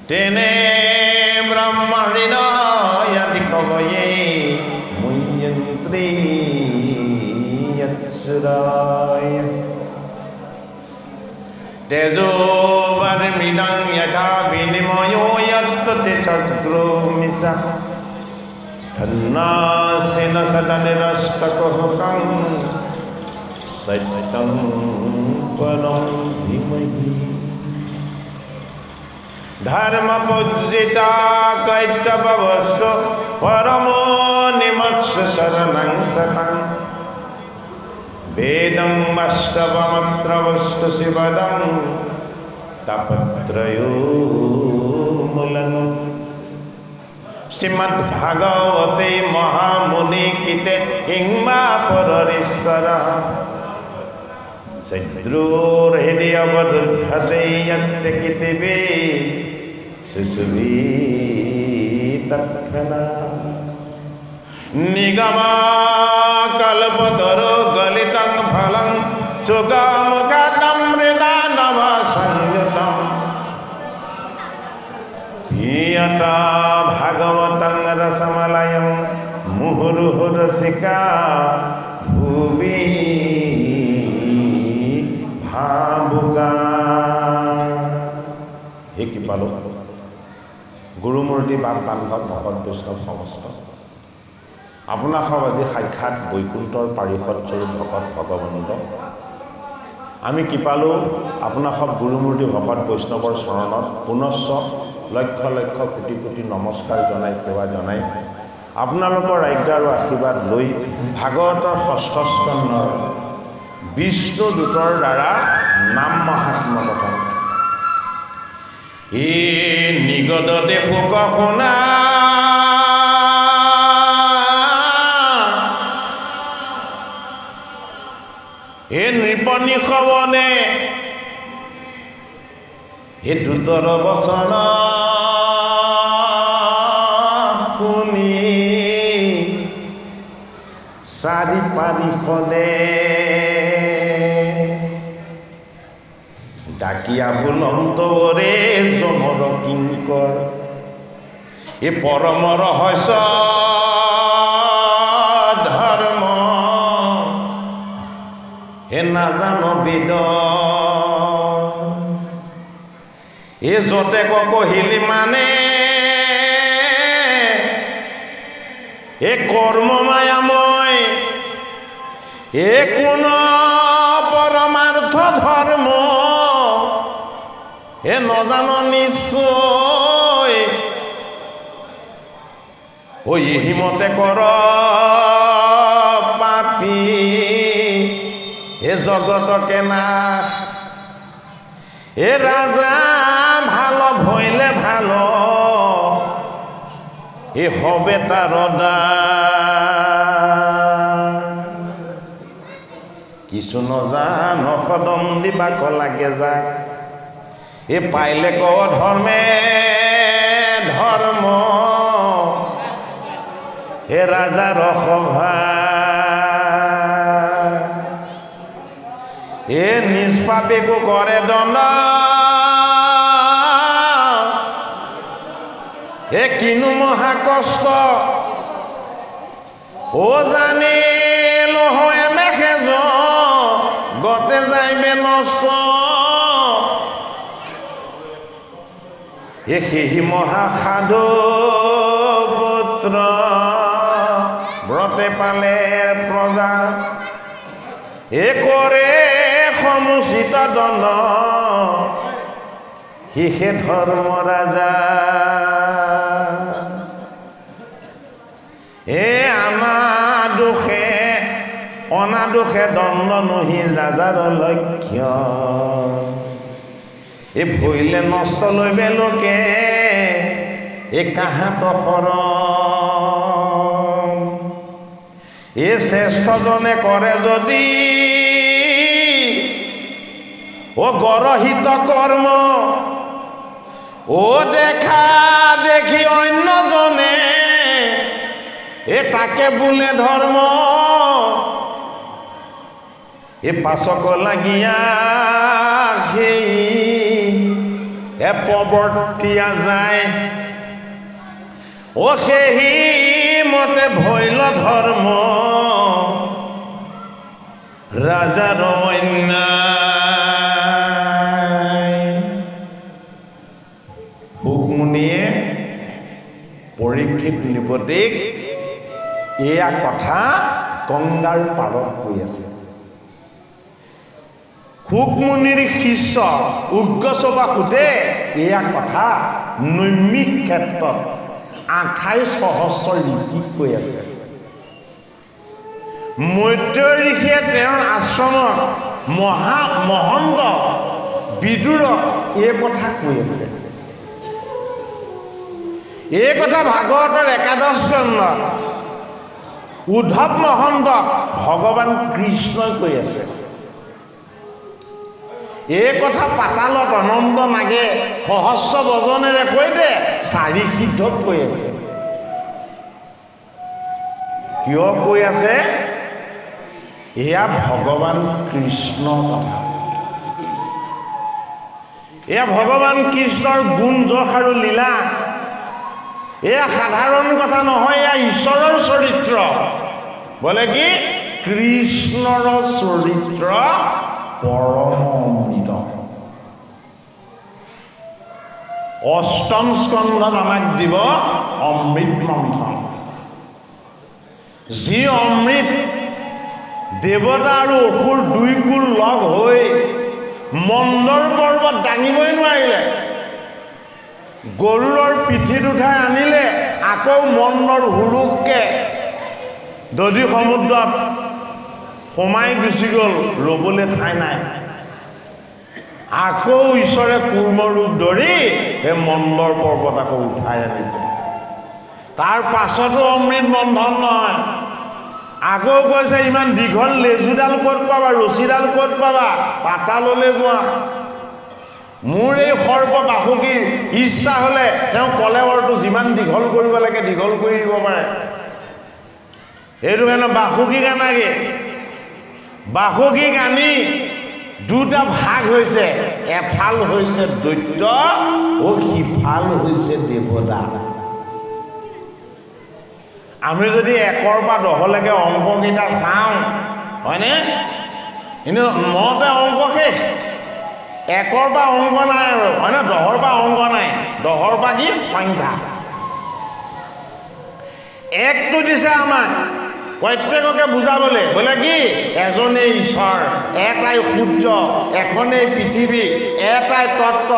तेने ब्रह्मणिना यदि कवये मुह्यन्ति यत्सुराय तेजो वर्मिदं यथा विनिमयो यत्तते चक्रुमिषा तन्नासेन सदनिरस्तकुहकं सत्यं परं धीमहि धर्म पूजिता कैतववस्व परमो निमत्स शरणं सतं वेदं वास्तवमत्र वस्तु शिवदं तापत्रयोमूलं श्रीमद्भागवते महामुनिकृते हिंमापररीश्वरः शत्रुर्हृदि अवरुद्धते यस्य कितिवे शिशुभिः तत्क्षणात् निगमाकल्पतरो गलितं फलं सुगमगतं मृदानवसंयुतं यथा भागवतं रसमलयं मुहुर्मुहुरसिका भुवि भावुका हे कृपालु गुरुमूर्ति बाप बाন্ধৱ ভকত বৈষ্ণৱ সমস্ত আপোনাক আজি সাক্ষাৎ বৈকুণ্ঠৰ পাৰিষদ স্বৰূপ ভকত ভগৱন্ত আমি কৃপালু আপোনাক গুৰুমূৰ্তি ভকত বৈষ্ণৱৰ চৰণত পুনশ্চ লক্ষ লক্ষ কোটি কোটি নমস্কাৰ জনাই সেৱা জনাই আপোনালোকৰ আজ্ঞা আৰু আশীৰ্বাদ লৈ ভাগৱতৰ ষষ্ঠ স্কন্ধৰ বিষ্ণু দূতৰ দ্বাৰা নাম মহাত্ম্য কথা ই নিগদতে পোক শুনা হে নৃপনি খবনে হে দূতৰ বচন শুনি চাৰি পাৰিষদে ডাকিয়া বুলন্তৰে জমৰ কিংকৰ এ পৰম ৰহস্য ধৰ্ম হে নাজানো বেদ এ যতে কহিলি মানে এ কৰ্ম মায়াময় এ কোন পৰমাৰ্থ ধৰ্ম হে নজানো নিশ্চয় ওই হিমতে কৰ পাপী হে জগতকে নাশ এ রাজা ভালো ভইলে ভালো এ হবে তার কিছু নজান কদম দিবাক লাগে যাক এ পাইলে ক ধর্মে ধর্ম হে রাজার সভা এ নিষ্পাপীকো করে দণ্ড এ কিনু মহা কষ্ট ও জানিল হয় মেঘেজ গতে যাইবে নষ্ট এ সেই মহা সাধু পুত্র ব্রতে পালে প্ৰজা এ কৰে সমুচিত দণ্ড সিহে ধৰ্ম ৰাজা আনা দোষে অনাদোষে দণ্ড নহি ৰাজাৰ লক্ষ্য ভৰিলে নষ্ট লৈবে লোকে কাহাত শৰণ শ্ৰেষ্ঠজনে কৰে যদি গৰহিত কৰ্ম দেখা দেখি অন্যজনে তাকে বোলে ধৰ্ম পাছক লাগিয়া সেই প্ৰৱৰ্তিয়া যায় সেই মতে ভৈল ধৰ্ম ৰাজাৰ অন্যায়। শুকমুনিয়ে পৰীক্ষিত নৃপতিক এয়া কথা গংগাৰ পাৰত কৈ আছে। শুকমুনিৰ শিষ্য উগ্ৰচবাসুতে এয়া কথা নৈমিক ক্ষেত্ৰত 28 সহস্ৰ ঋষিক কৈ আছে। মৈত্য ঋষিয়ে তেওঁৰ আশ্ৰমত মহন্ত বিদুৰক এই কথা কৈ আছে। এই কথা ভাগৱতৰ 11 স্কন্ধত উদ্ধৱ মহন্তক ভগৱান কৃষ্ণই কৈ আছে। এই কথা পাতালত অনন্ত নাগে সহস্ৰ বজনেৰে কৈ দে 4 সিদ্ধক কৈ আছে। কিয় কৈ আছে? এয়া ভগৱান কৃষ্ণৰ কথা। এয়া ভগৱান কৃষ্ণৰ গুণ যশ আৰু লীলা। এয়া সাধাৰণ কথা নহয়, এয়া ঈশ্বৰৰ চৰিত্ৰ। বোলে কি কৃষ্ণৰ চৰিত্ৰ পৰম অমৃত। 8ম স্কন্ধত আমাক দিব অমৃত মন্থন। যি অমৃত দেৱতা আৰু অসুৰ 2 কুল লগ হৈ মন্দৰ পৰ্বত দাঙিবই নোৱাৰিলে। গৰুৰৰ পিঠিত উঠাই আনিলে, আকৌ মন্দৰ হুৰুককে দধি সমুদ্ৰত সোমাই গুচি গ'ল, ৰবলৈ ঠাই নাই। আকৌ ঈশ্বৰে কুৰ্ম ৰূপ ধৰি সেই মন্দৰ পৰ্বত আকৌ উঠাই আনিছে। তাৰ পাছতো অমৃত বন্ধন নহয়। আকৌ কৈছে ইমান দীঘল লেজুডাল ক'ত পাবা, ৰছীডাল ক'ত পাবা, পাতাললৈ যোৱা। মোৰ এই সৰ্প বাসুকীৰ ইচ্ছা হ'লে তেওঁ কলেবৰটো যিমান দীঘল কৰিব লাগে দীঘল কৰি দিব পাৰে। সেইটো কাৰণে বাসুকীক আনাগে। বাসুকীক আনি 2টা ভাগ হৈছে, এফাল হৈছে দৈত্য সিফাল হৈছে দেৱতা। আমি যদি 1ৰ পৰা 10লৈকে অংককেইটা চাওঁ, হয়নে? কিন্তু 9তে অংক শেষ। 1ৰ পৰা অংক নাই আৰু, হয় ন? 10ৰ পৰা অংক নাই। 10ৰ পৰা কি সংখ্যা। 1টো দিছে আমাক প্ৰত্যেককে বুজাবলৈ। বোলে কি এজনেই ঈশ্বৰ, এটাই সূৰ্য, এখনেই পৃথিৱী, এটাই তত্ত্ব,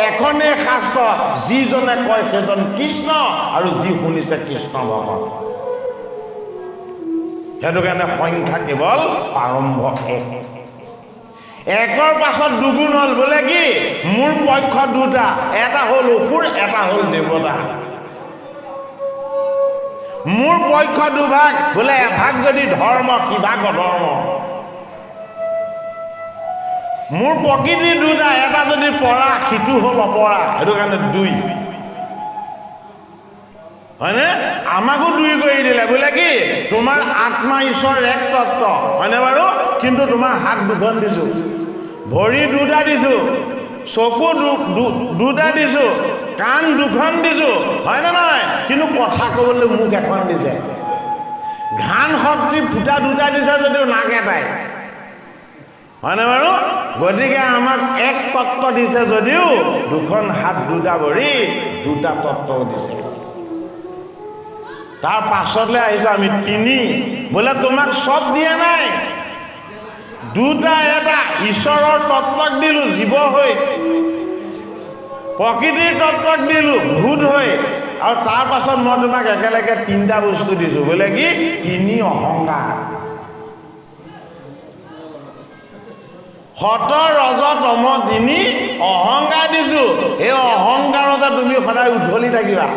এখনেই শাস্ত্ৰ। যিজনে কয় সেইজন কৃষ্ণ, আৰু যি শুনিছে কৃষ্ণ ভগৱান। সেইটো কাৰণে সংখ্যা কেৱল প্ৰাৰম্ভ 1। 1ৰ পাছত 2 গুণ হ'ল। বোলে কি মোৰ পক্ষ 2টা, এটা হ'ল অসুৰ, এটা হ'ল দেৱতা। মোৰ পক্ষ 2 ভাগ। বোলে এভাগ যদি ধৰ্ম, সিভাগ অধৰ্ম। মোৰ প্ৰকৃতি 2টা, এটা যদি পৰা, সিটো হ'ল অপৰা। সেইটো কাৰণে 2, হয়নে? আমাকো 2 কৰি দিলে। বোলে কি তোমাৰ আত্মা ঈশ্বৰ এক তত্ত্ব, হয়নে বাৰু? কিন্তু তোমাৰ হাত 2খন দিছো, ভৰি 2টা দিছো, চকু 2টা দিছো, কাণ 2খন দিছো, হয়নে নহয়? কিন্তু কথা ক'বলৈ মুখ 1খন দিছে। ঘান শক্তি ফুটা 2টা দিছে যদিও নাক এটাই, হয়নে বাৰু? গতিকে আমাক এক তত্ত্ব দিছে যদিও 2খন হাত 2টা ভৰি 2টা তত্ত্বও দিছে। তাৰ পাছলৈ আহিছো আমি 3। বোলে তোমাক চব দিয়া নাই, 2টা এটা ঈশ্বৰৰ তত্ত্বক দিলো জীৱ হৈ। প্ৰকৃতিৰ তত্ত্বক দিলোঁ ভূত হৈ, আৰু তাৰ পাছত মই তোমাক একেলগে তিনিটা বস্তু দিছোঁ, বোলে কি তিনি অহংকাৰ। সত ৰজ তম তিনি অহংকাৰ দিছোঁ। এই অহংকাৰতে তুমি সদায় উঠলি থাকিবা,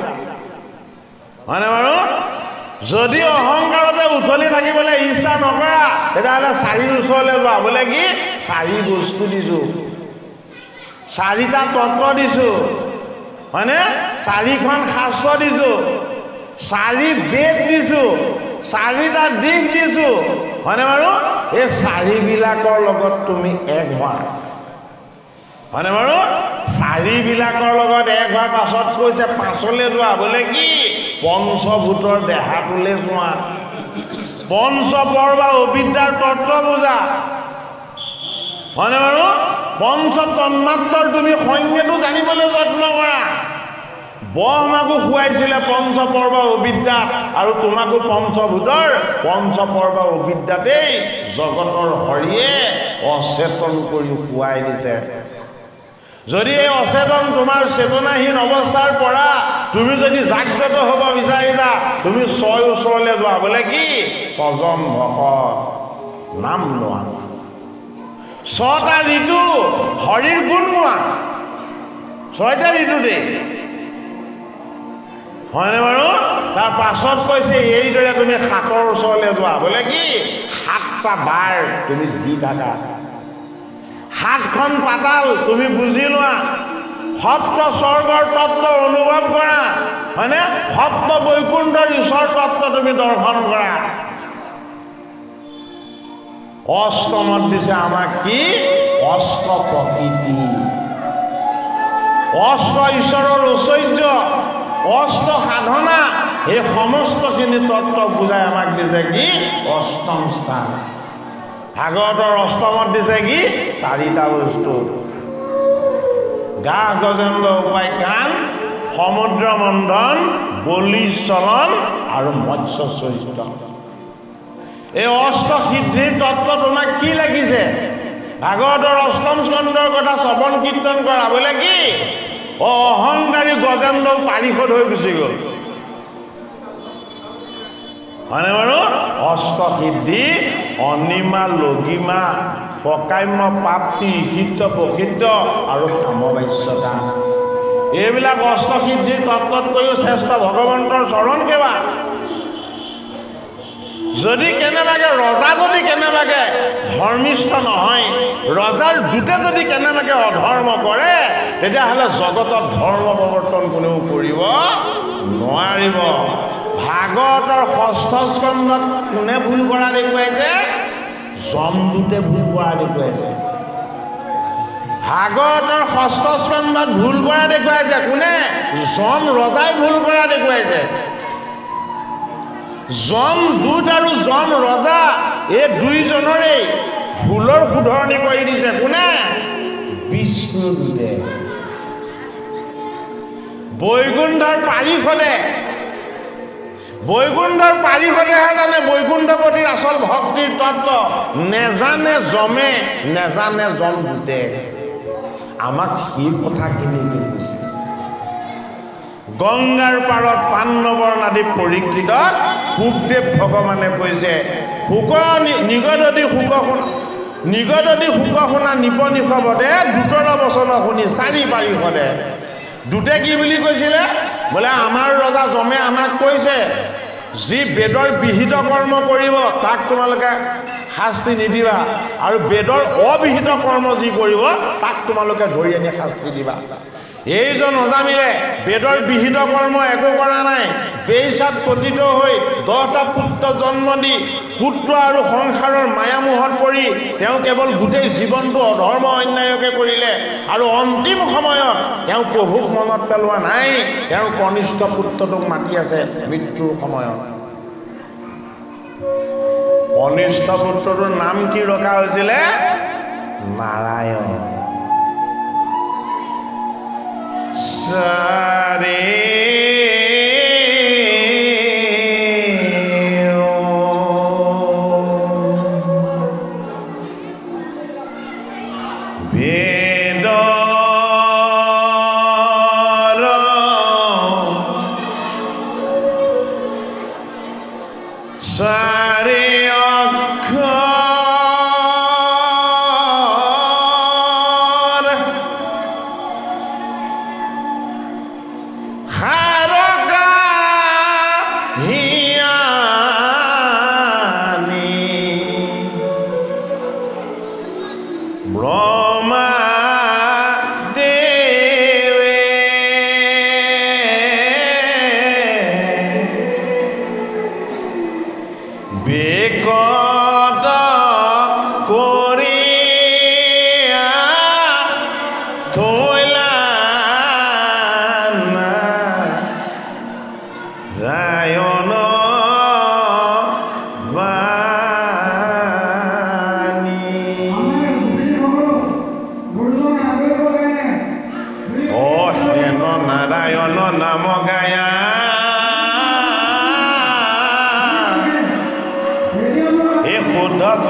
হয়নে বাৰু? যদি অহংকাৰতে উঠলি থাকিবলৈ ইচ্ছা নকৰা, তেতিয়াহ'লে চাৰিৰ ওচৰলৈ যোৱা, বোলে কি চাৰি বস্তু দিছোঁ, চাৰিটা তত্ত্ব দিছোঁ, হয়নে? চাৰিখন শাস্ত্ৰ দিছোঁ, চাৰি বেদ দিছোঁ, চাৰিটা দিশ দিছোঁ, হয়নে বাৰু? এই চাৰিবিলাকৰ লগত তুমি এক হোৱা, হয়নে বাৰু? চাৰিবিলাকৰ লগত এক হোৱাৰ পাছত কৈছে পাছলৈ যোৱা, বোলে কি পঞ্চভূতৰ দেহাটোলৈ যোৱা, পঞ্চপৰ্ব অবিদ্যাৰ তত্ত্ব বুজা, হয়নে বাৰু? পঞ্চ তন্মাত্ৰৰ তুমি সংজ্ঞাটো জানিবলৈ যত্ন কৰা। ব্ৰহ্মাকো খুৱাইছিলে পঞ্চপৰ্ব অবিদ্যাত, আৰু তোমাকো পঞ্চভূতৰ পঞ্চপৰ্ব অবিদ্যাতেই জগতৰ হৰিয়ে অচেতন কৰি খুৱাই দিছে। যদি এই অচেতন তোমাৰ চেতনাহীন অৱস্থাৰ পৰা তুমি যদি জাগ্ৰত হ'ব বিচাৰিছা, তুমি ছয় ওচৰলৈ যোৱা, বোলে কি ছজন ভকত নাম লোৱা, ছটা ঋতু হৰিৰ গুণ গোৱা, ছয়টা ঋতুতে, হয়নে বাৰু? তাৰ পাছত কৈছে এইদৰে তুমি সাতৰ ওচৰলৈ যোৱা, বোলে কি সাতটা বাৰ তুমি দি থাকা, সাতখন পাতাল তুমি বুজি লোৱা, সপ্ত স্বৰ্গৰ তত্ত্ব অনুভৱ কৰা, হয়নে? সপ্ত বৈকুণ্ঠৰ ঈশ্বৰ তত্ত্ব তুমি দৰ্শন কৰা। অষ্টমত দিছে আমাক কি অষ্ট প্ৰকৃতি, অষ্ট ঈশ্বৰৰ ঐশ্বৰ্য, অষ্ট সাধনা, এই সমস্তখিনি তত্ত্ব বুজাই আমাক দিছে কি অষ্টম স্থান। ভাগৱতৰ অষ্টমত দিছে কি চাৰিটা বস্তু, গা গজেন্দ্ৰ উপাখ্যান, সমুদ্ৰ মন্থন, বলি চলন আৰু মৎস্য চৰিত্ৰ। এই অষ্ট সিদ্ধিৰ তত্ত্ব তোমাক কি লাগিছে? ভাগৱতৰ অষ্টম স্কন্ধৰ কথা শ্ৰৱণ কীৰ্তন কৰা, বোলে কি অহংকাৰী গজেন্দ্ৰ পাৰিষদ হৈ গুচি গ'ল, হয়নে বাৰু? অষ্ট সিদ্ধি অনিমা লঘিমা প্ৰকাম্য প্ৰাপ্তি ইষিত প্ৰসিদ্ধ আৰু কামবাস্যতা, এইবিলাক অষ্ট সিদ্ধিৰ তত্ত্বতকৈও শ্ৰেষ্ঠ ভগৱন্তৰ চৰণ সেৱা। যদি কেনেবাকে ৰজা যদি কেনেবাকে ধৰ্মিষ্ঠ নহয়, ৰজাৰ দূতে যদি কেনেবাকে অধৰ্ম কৰে, তেতিয়াহ'লে জগতত ধৰ্ম প্ৰৱৰ্তন কোনেও কৰিব নোৱাৰিব। ভাগৱতৰ ষষ্ঠ স্কন্ধত কোনে ভুল কৰা দেখুৱাইছে? যমদূতে ভুল কৰা দেখুৱাইছে। ভাগৱতৰ ষষ্ঠ স্কন্ধত ভুল কৰা দেখুৱাইছে কোনে? যম ৰজাই ভুল কৰা দেখুৱাইছে। যম দূত আৰু যম ৰজা এই দুইজনৰে ভুলৰ শুধৰণি কৰি দিছে কোনে? বিষ্ণুদূতে। বৈকুণ্ঠৰ পাৰিষদে, বৈকুণ্ঠৰ পাৰিষদেহে জানে বৈকুণ্ঠপতিৰ আচল ভক্তিৰ তত্ত্ব, নেজানে যমে, নেজানে যমদূতে। আমাক সেই কথাখিনি কৈছে। গংগাৰ পাৰত পাণ্ডৱৰ নাদী পৰীক্ষিতত শুকদেৱ ভগৱানে কৈছে, নিগদতি শুক শুনা নিপনিষবদে দূতৰ বচন শুনি চাৰি পাৰিষদে। দূতে কি বুলি কৈছিলে? বোলে আমাৰ ৰজা যমে আমাক কৈছে, যি বেদৰ বিহিত কৰ্ম কৰিব তাক তোমালোকে শাস্তি নিদিবা, আৰু বেদৰ অবিহিত কৰ্ম যি কৰিব তাক তোমালোকে ধৰি আনি শাস্তি দিবা। এইজন অজামিলে বেদৰ বিহিত কৰ্ম একো কৰা নাই, বেইচাত পতিত হৈ 10টা পুত্ৰ জন্ম দি পুত্ৰ আৰু সংসাৰৰ মায়ামোহত পৰি তেওঁ কেৱল গোটেই জীৱনটো অধৰ্ম অন্যায়কে কৰিলে, আৰু অন্তিম সময়ত তেওঁ প্ৰভুক মনত পেলোৱা নাই। তেওঁৰ কনিষ্ঠ পুত্ৰটোক মাতি আছে মৃত্যুৰ সময়ত। কনিষ্ঠ পুত্ৰটোৰ নাম কি ৰখা হৈছিলে? নাৰায়ণ। সাৰে বেদ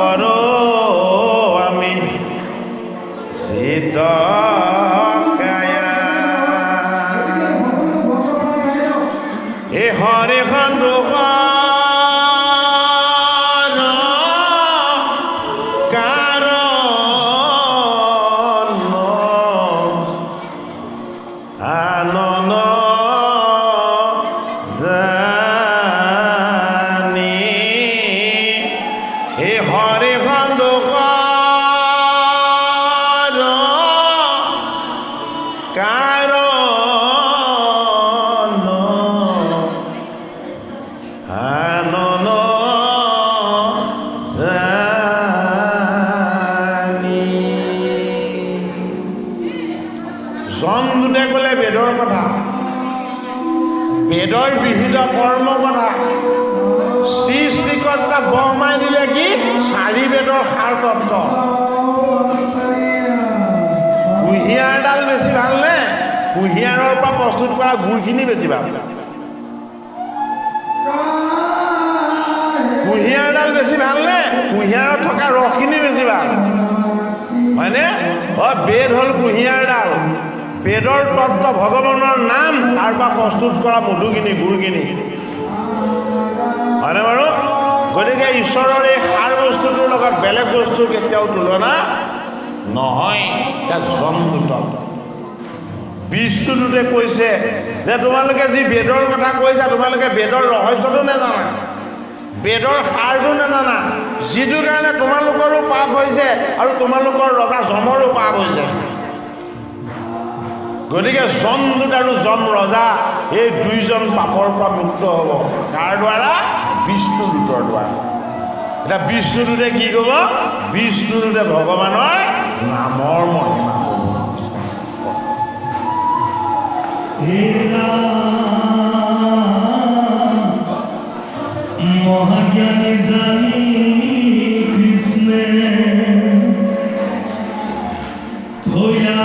কৰো আমি চিত এ হৰে ভগবান কাৰণ আনন জানি এ হৰে ভগবান কাৰণ আনন জানি জনদূতে ক'লে বেদৰ কথা বেদৰ বিহিত কৰ্ম কথা সৃষ্টিকৰ্তা বৰমাই দিলে কি 4 বেদৰ সাৰ তত্ত্ব কুঁহিয়াৰডাল বেছি ভালনে কুঁহিয়াৰৰ পৰা প্ৰস্তুত কৰা গুড়খিনি বেছি ভাল কুঁহিয়াৰডাল বেছি ভালনে কুঁহিয়াৰত থকা ৰসখিনি বেছি ভাল হয়নে বেদ হ'ল কুঁহিয়াৰডাল বেদৰ তত্ত্ব ভগৱানৰ নাম তাৰ পৰা প্ৰস্তুত কৰা মধুখিনি গুড়খিনি হয়নে বাৰু গতিকে ঈশ্বৰৰ এই সাৰ বস্তুটোৰ লগত বেলেগ বস্তু কেতিয়াও তুলনা নহয় এতিয়া জমদূত বিষ্ণুদূতে কৈছে যে তোমালোকে যি বেদৰ কথা কৈছা তোমালোকে বেদৰ ৰহস্যটো নাজানা বেদৰ সাৰটো নাজানা যিটো কাৰণে তোমালোকৰো পাপ হৈছে আৰু তোমালোকৰ ৰজা যমৰো পাপ হৈছে গতিকে জমদূত আৰু যম ৰজা এই দুইজন পাপৰ পৰা মুক্ত হ'ব কাৰ দ্বাৰা বিষ্ণুদূতৰ দ্বাৰা এতিয়া বিষ্ণুদূতে কি ক'ব বিষ্ণুদূতে ভগৱানৰ নামৰ মহিমা ক'ব মহাজ্ঞানী জানি কৃষ্ণে ধৈয়া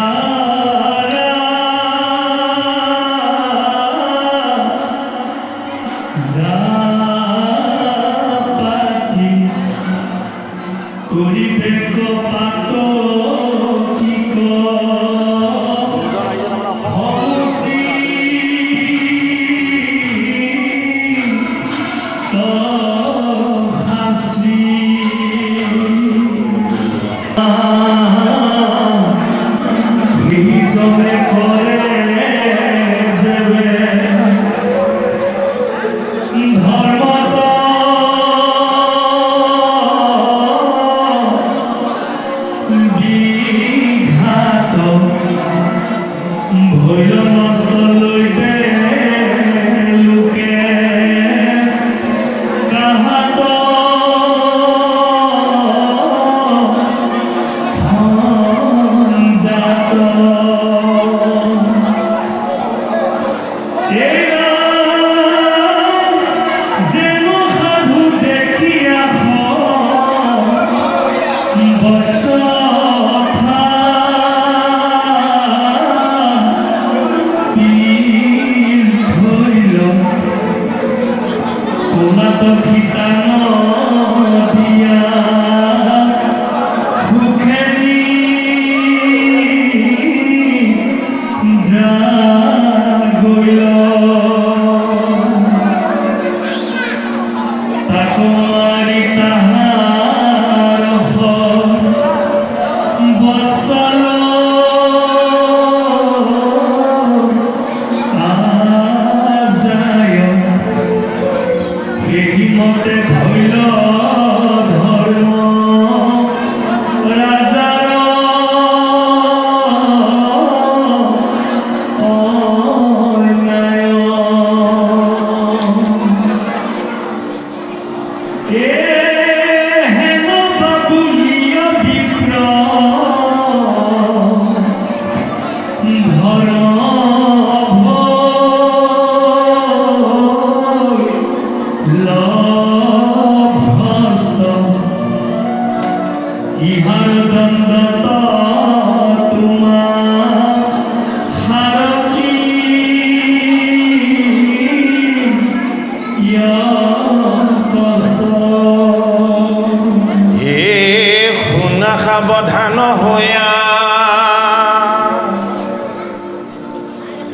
হে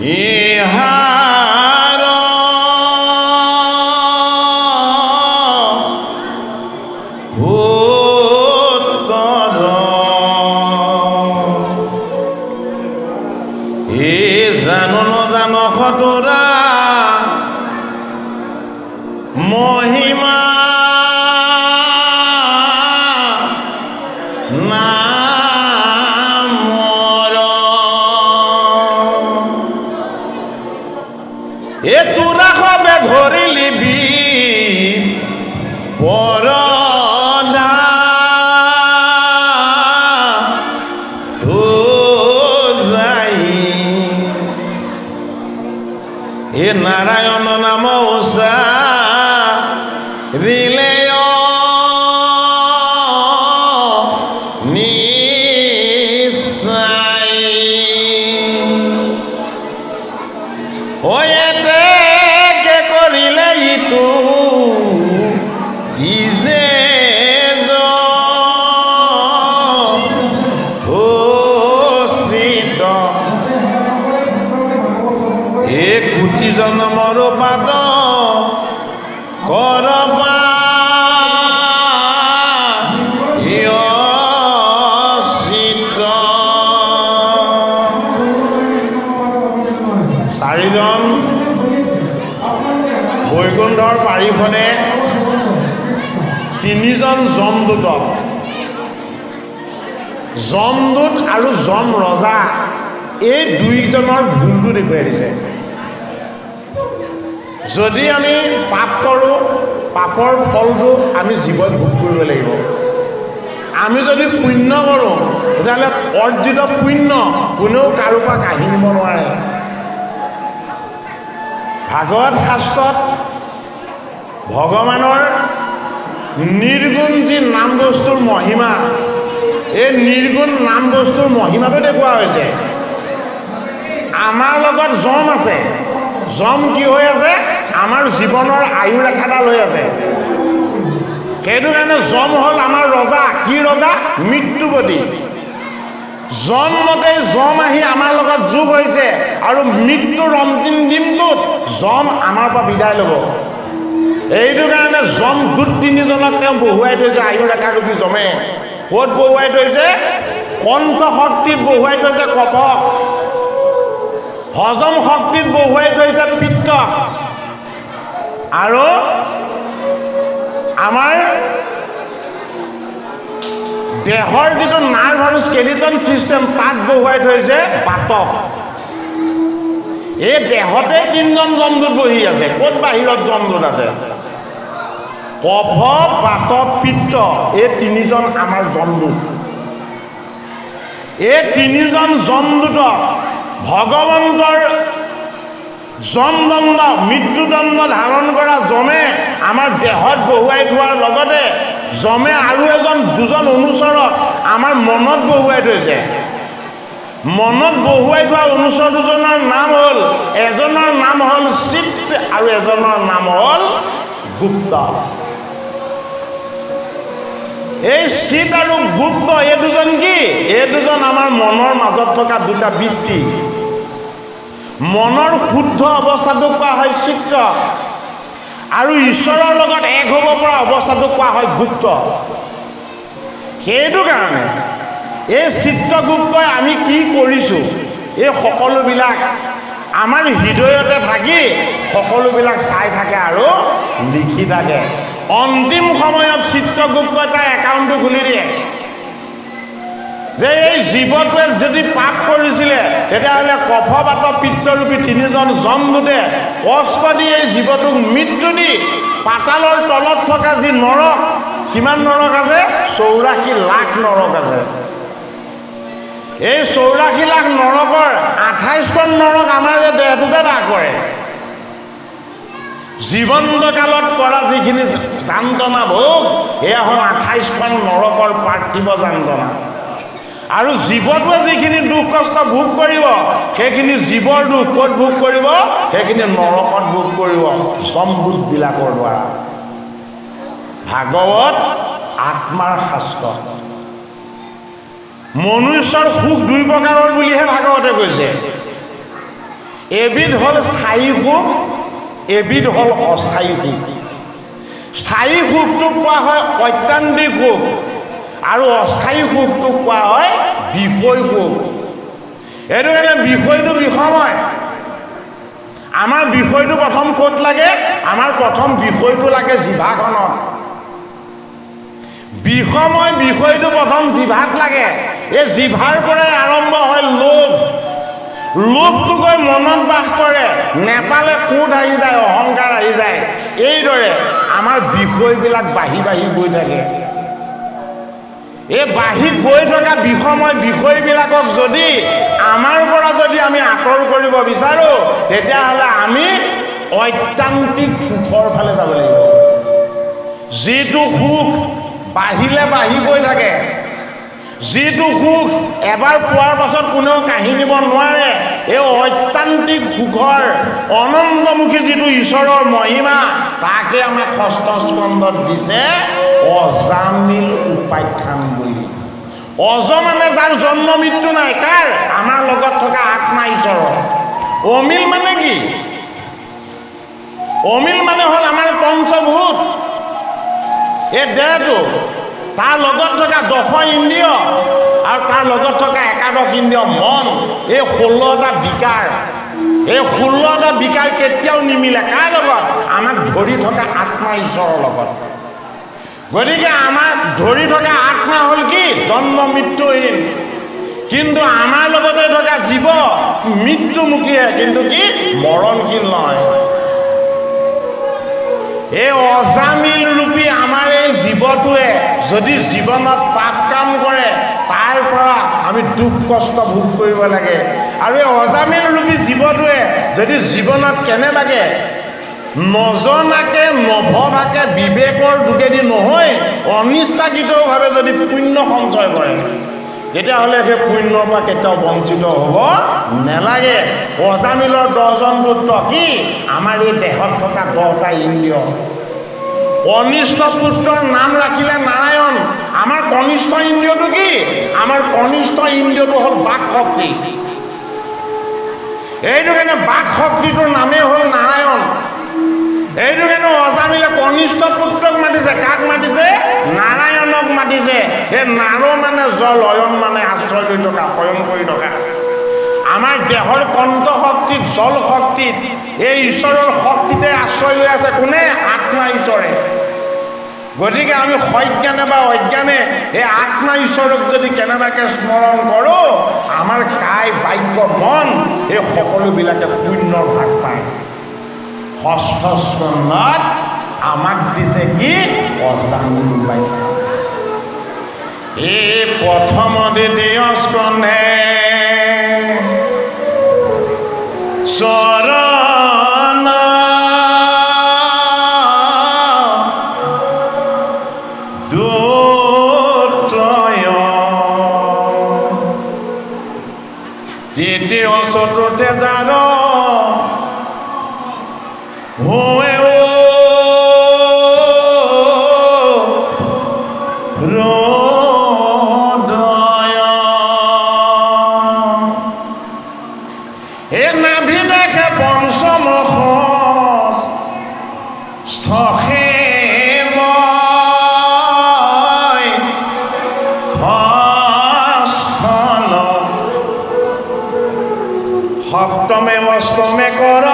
ইহাৰ উত্তৰ জানো নজানো সতৰা মহিমা নামৰ তোৰা সবে ধৰিলি বি পৰদা নাৰায়ণ নাম উষা ৰিলে নিশ্চয় হয়েতে কে কৰিলে ইতু ইজে জন্মৰ পাদ কৰবা চাৰিজন বৈকুণ্ঠৰ পাৰিখনে তিনিজন যমদূত আৰু যম ৰজা এই দুইজনৰ ভুলটো দেখুৱাই দিছে যদি আমি পাপ কৰোঁ পাপৰ ফলটো আমি জীৱন ভোগ কৰিব লাগিব আমি যদি পুণ্য কৰোঁ তেতিয়াহ'লে অৰ্জিত পুণ্য কোনেও কাৰো পৰা কাঢ়ি নিব নোৱাৰে ভাগৱত শাস্ত্ৰত ভগৱানৰ নিৰ্গুণ যি নাম বস্তুৰ মহিমা এই নিৰ্গুণ নাম বস্তুৰ মহিমাটো দেখুওৱা হৈছে আমাৰ লগত যম আছে যম কি হৈ আছে আমাৰ জীৱনৰ আয়ু ৰেখাডাল হৈ আছে সেইটো কাৰণে যম হ'ল আমাৰ ৰজা কি ৰজা মৃত্যুপতি জন্মতে যম আহি আমাৰ লগত যোগ হৈছে আৰু মৃত্যুৰ অন্তিম দিনটোত যম আমাৰ পৰা বিদায় ল'ব এইটো কাৰণে যম দূত তিনিজনক তেওঁ বহুৱাই থৈছে আয়ু ৰেখাৰূপী যমে ক'ত বহুৱাই থৈছে কণ্ঠ শক্তিত বহুৱাই থৈছে কপক হজম শক্তিত বহুৱাই থৈছে পিত্ত আৰু আমাৰ দেহৰ যিটো নাৰ্ভ আৰু স্কেলিটন চিষ্টেম তাত বহুৱাই থৈছে বাতক এই দেহতে তিনিজন যমদূত বহি আছে ক'ত বাহিৰত যমদূত আছে কফ বাত পিত্ত এই তিনিজন আমাৰ যমদূত এই তিনিজন যমদূত ভগৱন্তৰ যমদণ্ড মৃত্যুদণ্ড ধাৰণ কৰা যমে আমাৰ দেহত বহুৱাই থোৱাৰ লগতে যমে আৰু দুজন অনুচৰক আমাৰ মনত বহুৱাই থৈছে মনত বহুৱাই থোৱা অনুচৰ দুজনৰ নাম হ'ল এজনৰ নাম হ'ল চিত্ত আৰু এজনৰ নাম হ'ল গুপ্ত এই চিত আৰু গুপ্ত এই দুজন কি এই দুজন আমাৰ মনৰ মাজত থকা দুটা বৃত্তি মনৰ শুদ্ধ অৱস্থাটোক কোৱা হয় চিত্ত আৰু ঈশ্বৰৰ লগত এক হ'ব পৰা অৱস্থাটোক কোৱা হয় গুপ্ত সেইটো কাৰণে এই চিত্তগুপ্তই আমি কি কৰিছোঁ এই সকলোবিলাক আমাৰ হৃদয়তে থাকি সকলোবিলাক চাই থাকে আৰু লিখি থাকে অন্তিম সময়ত চিত্তগুপ্ত এটা একাউণ্টটো খুলি দিয়ে যে এই জীৱটোৱে যদি পাপ কৰিছিলে তেতিয়াহ'লে কফ বাত পিত্তৰূপী তিনিজন যমদূতে কষ্ট দি এই জীৱটোক মৃত্যু দি পাতালৰ তলত থকা যি নৰক কিমান নৰক আছে 84 লাখ নৰক আছে এই 84 লাখ নৰকৰ 28খন নৰক আমাৰ যে দেহটোতে বাস কৰে জীৱন্ত কালত কৰা যিখিনি যান্ত্ৰণা ভোগ সেয়া হ'ল 28খন নৰকৰ পাৰ্থিৱ যান্ত্ৰণা আৰু জীৱটোৱে যিখিনি দুখ কষ্ট ভোগ কৰিব সেইখিনি জীৱৰ দুখ ক'ত ভোগ কৰিব সেইখিনি নৰকত ভোগ কৰিব যমদূতবিলাকৰ দ্বাৰা ভাগৱত আত্মাৰ শাস্ত্ৰ মনুষ্যৰ সুখ দুই প্ৰকাৰৰ বুলিহে ভাগৱতে কৈছে এবিধ হ'ল স্থায়ী সুখ, এবিধ হ'ল অস্থায়ী সুখ। স্থায়ী সুখটোক কোৱা হয় অত্যন্তিক সুখ আৰু অস্থায়ী সুখটোক কোৱা হয় বিষয় সুখ। এইটো কাৰণে বিষয়টো বিষময়। আমাৰ বিষয়টো প্ৰথম ক'ত লাগে? আমাৰ প্ৰথম বিষয়টো লাগে জিভাখনত। বিষময় বিষয়টো প্ৰথম জিভাত লাগে। এই জিভাৰ পৰাই আৰম্ভ হয় লোভ। লোভটো গৈ মনত বাস কৰে, নেপালে কোট আহি যায়, অহংকাৰ আহি যায়। এইদৰে আমাৰ বিষয়বিলাক বাঢ়ি বাঢ়ি গৈ থাকে। এই বাঢ়ি গৈ থকা বিষময় বিষয়বিলাকক যদি আমাৰ পৰা যদি আমি আঁতৰ কৰিব বিচাৰোঁ, তেতিয়াহ'লে আমি ঐত্যান্তিক সুখৰ ফালে যাব লাগিব। যিটো সুখ বাঢ়িলে বাঢ়ি গৈ থাকে, যিটো সুখ এবাৰ পোৱাৰ পাছত কোনেও কাঢ়ি নিব নোৱাৰে, এই ঐত্যান্তিক সুখৰ অনন্তমুখী যিটো ঈশ্বৰৰ মহিমা, তাকে আমাক ষষ্ঠ স্কন্ধত দিছে অজামিল উপাখ্যান বুলি। অজ মানে যাৰ জন্ম মৃত্যু নাই। কাৰ? আমাৰ লগত থকা আত্মা ঈশ্বৰৰ। অমিল মানে কি? অমিল মানে হ'ল আমাৰ পঞ্চভূত, এই দেহটো, তাৰ লগত থকা 10 ইন্দ্ৰিয় আৰু তাৰ লগত থকা 11 ইন্দ্ৰিয় মন, এই 16টা বিকাৰ। এই 16টা বিকাৰ কেতিয়াও নিমিলে। কাৰ লগত? আমাক ধৰি থকা আত্মা ঈশ্বৰৰ লগত। গতিকে আমাক ধৰি থকা আত্মা হ'ল কি? জন্ম মৃত্যুহীন। কিন্তু আমাৰ লগতে থকা জীৱ মৃত্যুমুখীহে, কিন্তু কি মৰণশীল নহয়। এই অজামিল ৰূপী আমাৰ এই জীৱটোৱে যদি জীৱনত পাপ কাম কৰে, তাৰ পৰা আমি দুখ কষ্ট ভোগ কৰিব লাগে। আৰু এই অজামিল ৰূপী জীৱটোৱে যদি জীৱনত কেনেবাকে নজনাকে নভবাকে বিবেকৰ যোগেদি নহয় অনিচ্ছাকৃতভাৱে যদি পুণ্য সঞ্চয় কৰে, তেতিয়াহ'লে সেই পুণ্যৰ পৰা কেতিয়াও বঞ্চিত হ'ব নেলাগে। অজামিলৰ 10জন পুত্ৰ কি? আমাৰ এই দেহত থকা 10টা ইন্দ্ৰিয়। কনিষ্ঠ পুত্ৰৰ নাম ৰাখিলে নাৰায়ণ। আমাৰ কনিষ্ঠ ইন্দ্ৰিয়টো কি? আমাৰ কনিষ্ঠ ইন্দ্ৰিয়টো হ'ল বাক শক্তি। এইটো কাৰণে বাক শক্তিটোৰ নামেই হ'ল নাৰায়ণ। এইটো কাৰণে অজামিলে কনিষ্ঠ পুত্ৰক মাতিছে। কাক মাতিছে? নাৰায়ণক মাতিছে। এই নাৰ মানে জল, অয়ন মানে আশ্ৰয় কৰি থকা, শয়ন কৰি থকা। আমাৰ দেহৰ কণ্ঠ শক্তিত, জল শক্তিত, এই ঈশ্বৰৰ শক্তিতে আশ্ৰয় লৈ আছে কোনে? আত্মা ঈশ্বৰে। গতিকে আমি সজ্ঞানে বা অজ্ঞানে এই আত্মা ঈশ্বৰক যদি কেনেবাকৈ স্মৰণ কৰোঁ, আমাৰ কায় বাক্য মন এই সকলোবিলাকে পুণ্যৰ ভাগ পায়। ষষ্ঠ স্কন্ধত আমাক দিছে কি? অজামিল উপাখ্যান। এই প্ৰথম দ্বিতীয় স্কন্ধে চৰণ দুত্ৰয়, তৃতীয় চতুৰ্থে যাৰ হোৱে হৃদয়, হে নাভি দেখে পঞ্চম স্থে সপ্তমে অষ্টমে কৰ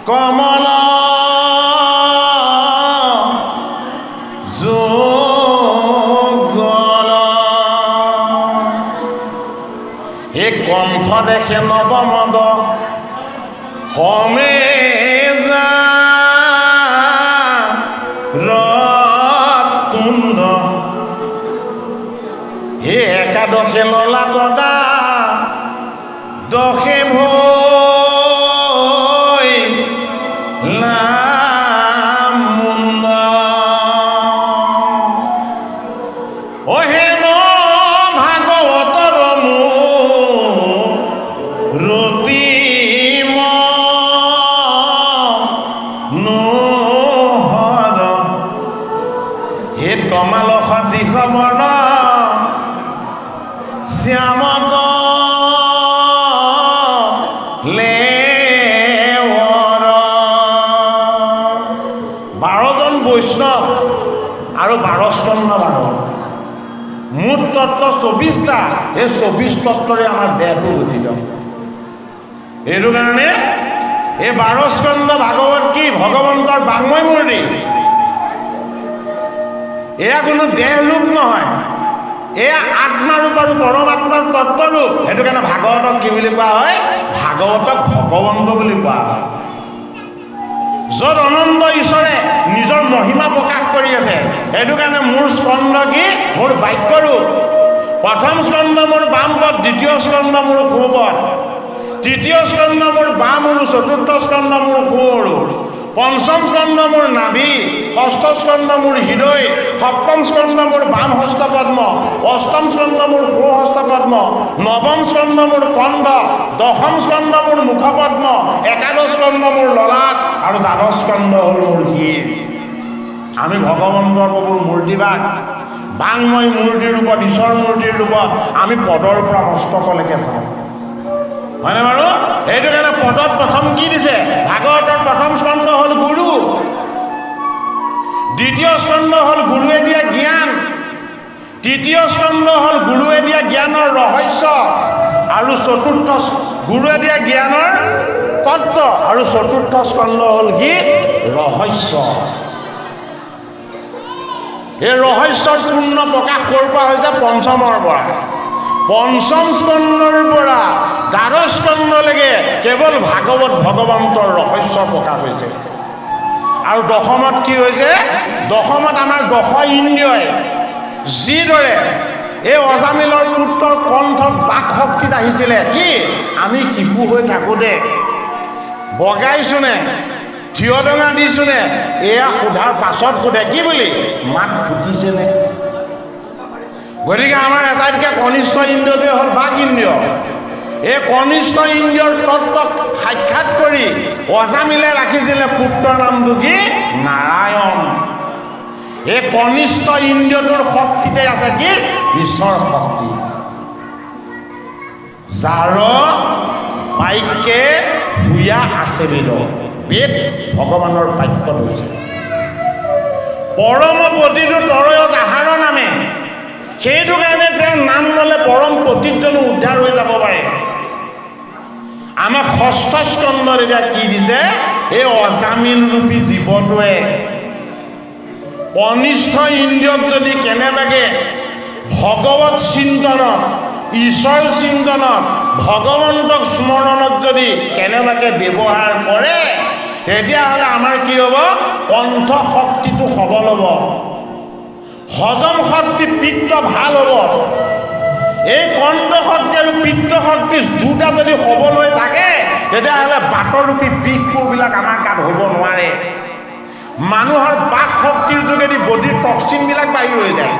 কমল যুগল, এই কণ্ঠ দেখে নৱমদ সমে তুণ্ড, হে একাদশে ললাট দা দশে ভৈ মুণ্ড, অ হে ভাগৱতৰ ৰতি নোহৰ, হে তমালস দিশবৰ্ণ শ্যামত তত্ত্ব 24টা, এই 24 তত্ত্বৰে আমাৰ দেহটো গঠিত। এইটো কাৰণে এই 12 স্কন্ধ ভাগৱত কি ভগৱন্তৰ বাংময় মূৰ্তি। এয়া কোনো দেহৰূপ নহয়, এয়া আত্মাৰূপ আৰু পৰমাত্মাৰ তত্ত্বৰূপ। সেইটো কাৰণে ভাগৱতক কি বুলি কোৱা হয়? ভাগৱতক ভগৱন্ত বুলি কোৱা হয়। য'ত অনন্ত ঈশ্বৰে নিজৰ মহিমা প্ৰকাশ কৰি আছে। সেইটো কাৰণে মোৰ স্কন্ধ কি? মোৰ বাক্যৰূপ। প্ৰথম স্কন্ধ মোৰ বাম পদ, দ্বিতীয় স্কন্ধ মোৰ সোঁ পদ, তৃতীয় স্কন্ধ মোৰ বাম উৰু, চতুৰ্থ স্কন্ধ মোৰ সোঁ উৰু, পঞ্চম স্কন্ধ মোৰ নাভি, ষষ্ঠ স্কন্ধ মোৰ হৃদয়, সপ্তম স্কন্ধ মোৰ বাম হস্ত পদ্ম, অষ্টম স্কন্ধ মোৰ সোঁ হস্ত পদ্ম, নৱম স্কন্ধ মোৰ কণ্ঠ, দশম স্কন্ধ মোৰ মুখ পদ্ম, একাদশ স্কন্ধ মোৰ ললাট আৰু দ্বাদশ স্কন্ধ হ'ল মোৰ শিৰ। আমি ভগৱন্তৰ প্ৰভুৰ মূৰ্তিবাদ বাংময় মূৰ্তিৰ ৰূপত, ঈশ্বৰ মূৰ্তিৰ ৰূপত আমি পদৰ পৰা মস্তকলৈকে চাওঁ, হয়নে বাৰু? সেইটো কাৰণে পদত প্ৰথম কি দিছে? ভাগৱতৰ প্ৰথম স্কন্ধ হ'ল গুৰু, দ্বিতীয় স্কন্ধ হ'ল গুৰুৱে দিয়া জ্ঞান, তৃতীয় স্কন্ধ হ'ল গুৰুৱে দিয়া জ্ঞানৰ ৰহস্য, আৰু চতুৰ্থ গুৰুৱে দিয়া জ্ঞানৰ তত্ত্ব, আৰু চতুৰ্থ স্কন্ধ হ'ল কি? ৰহস্য। এই ৰহস্যৰ পূৰ্ণ প্ৰকাশ কৰিব হৈছে পঞ্চমৰ পৰা। পঞ্চম স্কন্ধৰ পৰা দ্বাদশ স্কন্ধলৈকে কেৱল ভাগৱত ভগৱন্তৰ ৰহস্য প্ৰকাশ হৈছে। আৰু দশমত কি হৈছে? দশমত আমাৰ 10 ইন্দ্ৰিয়ই যিদৰে এই অজামিলৰ পুত্ৰৰ কণ্ঠত বাক শক্তিত আহিছিলে, কি আমি শিশু হৈ থাকোঁতে বগাইছোনে, থিয় ডঙা দিছোনে, এয়া সোধাৰ পাছত সোধে কি বুলি? মাত ফুটিছেনে? গতিকে আমাৰ আটাইতকৈ কনিষ্ঠ ইন্দ্ৰিয়টোৱে হ'ল বাক ইন্দ্ৰিয়। এই কনিষ্ঠ ইন্দ্ৰিয়ৰ তত্ত্বক সাক্ষাৎ কৰি অজামিলে ৰাখিছিলে পুত্ৰৰ নামটো কি? নাৰায়ণ। এই কনিষ্ঠ ইন্দ্ৰিয়টোৰ শক্তিতে আছে কি? ঈশ্বৰ শক্তি। যাৰ বাক্যে ভূয়া আছে বেদ, বেদ ভগৱানৰ বাক্যত হৈছে। পৰম প্ৰতিটো তৰয়ত আহাৰ নামে, সেইটো কাৰণে তেওঁৰ নাম ল'লে পৰম প্ৰতিজনো উদ্ধাৰ হৈ যাব পাৰে। আমাক ষষ্ঠ স্কন্ধত এতিয়া কি দিছে? এই অজামিল ৰূপী জীৱটোৱে কনিষ্ঠ ইন্দ্ৰিয়ক যদি কেনেবাকে ভগৱত চিন্তনত, ঈশ্বৰ চিন্তনত, ভগৱন্তক স্মৰণত যদি কেনেবাকে ব্যৱহাৰ কৰে, তেতিয়াহ'লে আমাৰ কি হ'ব? কণ্ঠ শক্তিটো সবল হ'ব, হজম শক্তি পিত্ত ভাল হ'ব। এই কণ্ঠ শক্তি আৰু পিত্ত শক্তি দুটা যদি সবল হৈ থাকে, তেতিয়াহ'লে বাটৰূপী বিষবোৰ আমাৰ গাত হ'ব নোৱাৰে। মানুহৰ বাক শক্তিৰ যোগেদি বডিৰ টক্সিনবিলাক বাহিৰ হৈ যায়।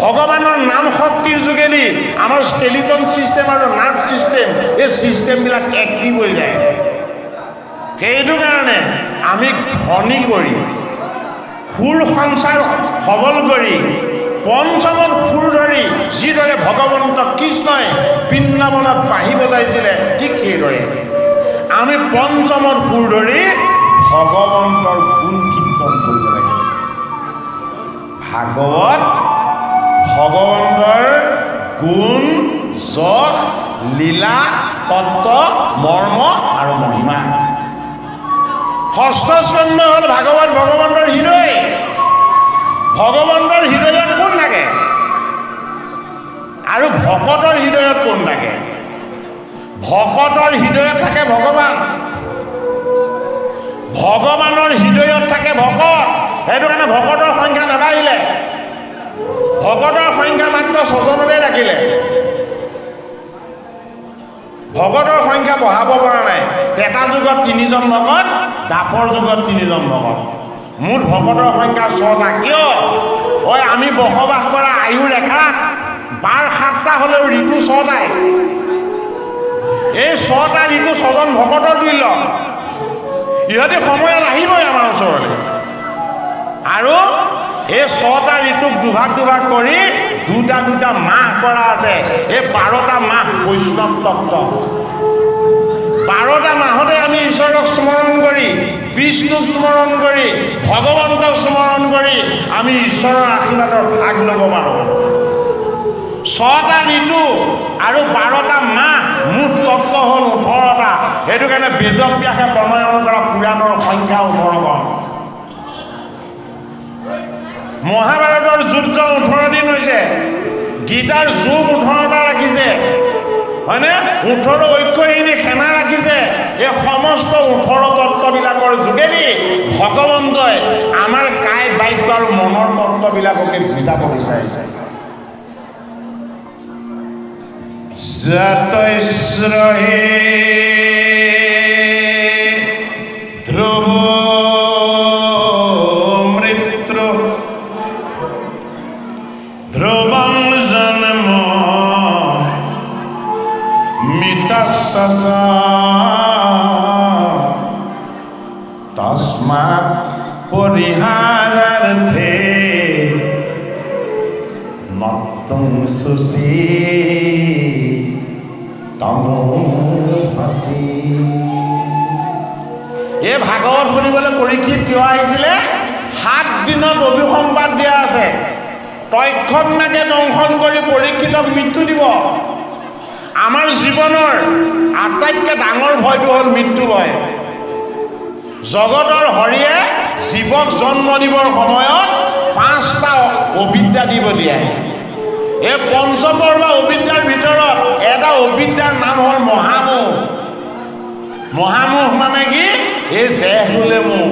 ভগৱানৰ নাম শক্তিৰ যোগেদি আমাৰ স্কেলিটন চিষ্টেম আৰু নাৰ্ভ চিষ্টেম, এই চিষ্টেমবিলাক এক্টিভ হৈ যায়। সেইটো কাৰণে আমি ধনী কৰি সুৰ সঞ্চাৰ সবল কৰি পঞ্চমত সুৰ ধৰি যিদৰে ভগৱন্ত কৃষ্ণই বৃন্দাবনত বাঁহী বজাইছিলে, ঠিক সেইদৰে আমি পঞ্চমত সুৰ ধৰি ভগৱন্তৰ গুণ কীৰ্তন কৰিব লাগে। ভাগৱত ভগৱন্তৰ গুণ, যশ, লীলা, তত্ত্ব, মৰ্ম আৰু মহিমা। ষষ্ঠ স্কন্ধ হ'ল ভাগৱত ভগৱন্তৰ হৃদয়। ভগৱন্তৰ হৃদয়ত কোন থাকে আৰু ভকতৰ হৃদয়ত কোন থাকে? ভকতৰ হৃদয়ত থাকে ভগৱান, ভগৱানৰ হৃদয়ত থাকে ভকত। সেইটো কাৰণে ভকতৰ সংখ্যা নাবাঢ়িলে, ভকতৰ সংখ্যা মাত্ৰ 6জনতে ৰাখিলে। ভকতৰ সংখ্যা বঢ়াব পৰা নাই। এটা যুগত 3জন ভকত, দাপৰ যুগত 3জন ভকত, মুঠ ভকতৰ সংখ্যা 6টা। কিয়? আমি বসবাস কৰা আয়ু ৰেখা বাৰ 7টা হ'লেও ঋতু 6টাই। এই 6টা ঋতু 6জন ভকতৰ তুল্য। ইহঁতে সময়ত আহিবই আমাৰ ওচৰলৈ, আৰু এই 6টা ঋতুক দুভাগ দুভাগ কৰি দুটা দুটা মাহ কৰা আছে। এই 12টা মাহ বৈষ্ণৱ তত্ত্ব। 12টা মাহতে আমি ঈশ্বৰক স্মৰণ কৰি, বিষ্ণুক স্মৰণ কৰি, ভগৱন্তক স্মৰণ কৰি আমি ঈশ্বৰৰ আশীৰ্বাদৰ ভাগ ল'ব পাৰোঁ। 6টা ঋতু আৰু 12টা মাহ, মুঠ তত্ত্ব হ'ল 18টা। সেইটো কাৰণে বেদব্যাসে প্ৰণয়ন কৰা পুৰাণৰ সংখ্যা 18খন। মহাভাৰতৰ যুদ্ধ 18 দিন হৈছে, গীতাৰ যুগ 18টা ৰাখিছে, হয়নে? 18 ঐক্যহীনী সেনা ৰাখিছে। এই সমস্ত 18 তত্ত্ববিলাকৰ যোগেদি ভগৱন্তই আমাৰ কায় বাক্য আৰু মনৰ তত্ত্ববিলাককে বুজাব বিচাৰিছে। জাতৈশ্ৰহে ধ্ৰুৱ মৃত্যু ধ্ৰুৱং জন্ম মিতস্সস তস্মাৎ পৰিহাৰাৰ্থে নতুং সুচি তমোভাসি। এই ভাগৱত শুনিবলৈ পৰীক্ষিত কিয় আহিছিলে? 7 দিনত অভিসম্বাদ দিয়া আছে। তৎক্ষণাতে দংশন কৰি পৰীক্ষিতক মৃত্যু দিব। আমাৰ জীৱনৰ আটাইতকৈ ডাঙৰ ভয়টো হ'ল মৃত্যু ভয়। জগতৰ হৰিয়ে জীৱক জন্ম দিবৰ সময়ত 5টা অবিদ্যা দিব দিয়ে। এই পঞ্চপৰ্ব অবিদ্যাৰ ভিতৰত এটা অবিদ্যাৰ নাম হ'ল মহামোহ। মহামোহ মানে কি? এই দেহটোলে মোহ,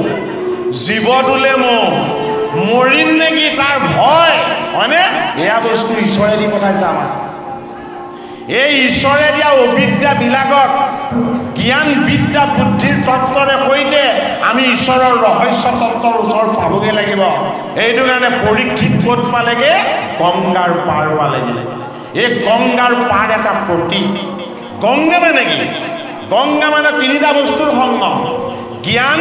জীৱটোলে মোহ, মৰিম নেকি তাৰ ভয়, হয়নে? এয়া বস্তু ঈশ্বৰে দি পঠাইছে আমাক। এই ঈশ্বৰে দিয়া অবিদ্যাবিলাকক জ্ঞান বিদ্যা বুদ্ধিৰ তত্ত্বৰে সৈতে আমি ঈশ্বৰৰ ৰহস্য তত্ত্বৰ ওচৰত পাবগৈ লাগিব। এইটো কাৰণে পৰীক্ষিত ক'ত পালেগে? গংগাৰ পাৰ পালেগে। এই গংগাৰ পাৰ এটা প্ৰতীক। গংগা মানে কি? গংগা মানে 3টা বস্তুৰ সংগম: জ্ঞান,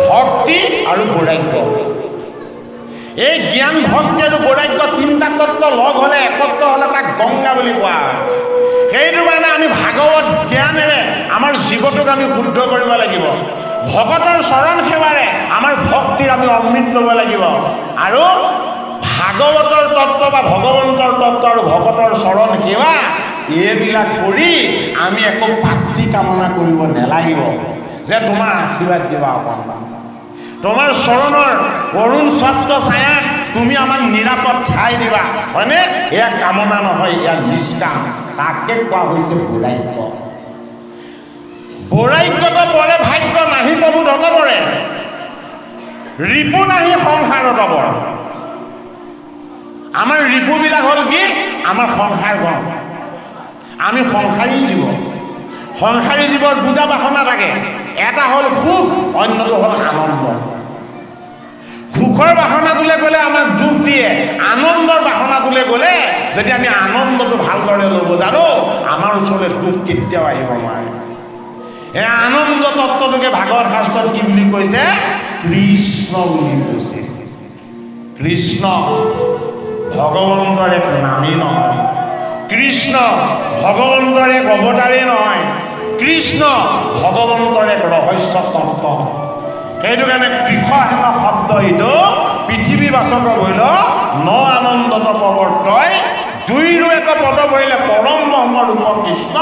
ভক্তি আৰু বৈৰাগ্য। এই জ্ঞান, ভক্তি আৰু বৈৰাগ্য 3টা তত্ত্ব লগ হ'লে, একত্ৰ হ'লে তাক গংগা বুলি কোৱা হয়। সেইটো কাৰণে আমি ভাগৱত জ্ঞানেৰে আমাৰ জীৱটোক আমি শুদ্ধ কৰিব লাগিব। ভকতৰ চৰণ সেৱাৰে আমাৰ ভক্তিৰ আমি অমৃত ল'ব লাগিব। আৰু ভাগৱতৰ তত্ত্ব বা ভগৱন্তৰ তত্ত্ব আৰু ভকতৰ চৰণ সেৱা এইবিলাক কৰি আমি একো প্ৰাপ্তি কামনা কৰিব নালাগিব যে তোমাৰ আশীৰ্বাদ দিবা অকণমান, তোমাৰ চৰণৰ অৰুণ ছত্ৰ ছায়াত তুমি আমাক নিৰাপদ ঠাই দিবা, হয়নে? এয়া কামনা নহয়, এয়া নিষ্কাম। তাকে কোৱা হৈছে বৈৰাগ্য। বৈৰাগ্যত পৰে ভাগ্য নাহি প্ৰভু ধন পৰে, ৰিপু নাহি সংসাৰত পৰে। আমাৰ ৰিপুবিলাক হ'ল কি? আমাৰ সংসাৰ গণ। আমি সংসাৰী জীৱ। সংসাৰী জীৱৰ 2টা বাসনা থাকে। এটা হ'ল সুখ, অন্যটো হ'ল আনন্দ। সুখৰ বাসনাটোলৈ গ'লে আমাক দুখ দিয়ে, আনন্দৰ বাসনাটোলৈ গ'লে যদি আমি আনন্দটো ভালদৰে ল'ব জানো, আমাৰ ওচৰলৈ দুখ কেতিয়াও আহিব নোৱাৰে। এই আনন্দ তত্ত্বটোকে ভাগৱত শাস্ত্ৰত কি বুলি কৈছে? কৃষ্ণ বুলি কৈছে। কৃষ্ণ ভগৱন্তৰ এক নামেই নহয়, কৃষ্ণ ভগৱন্তৰ এক অৱতাৰেই নহয়, কৃষ্ণ ভগৱন্তৰ এক ৰহস্য তত্ত্ব। সেইটো কাৰণে কৃষ্ণ শব্দ এইটো পৃথিৱীবাচক হইল ন আনন্দত প্ৰৱৰ্তয় 2ৰো এক পদ বহিলে পৰম ব্ৰহ্ম ৰূপ কৃষ্ণ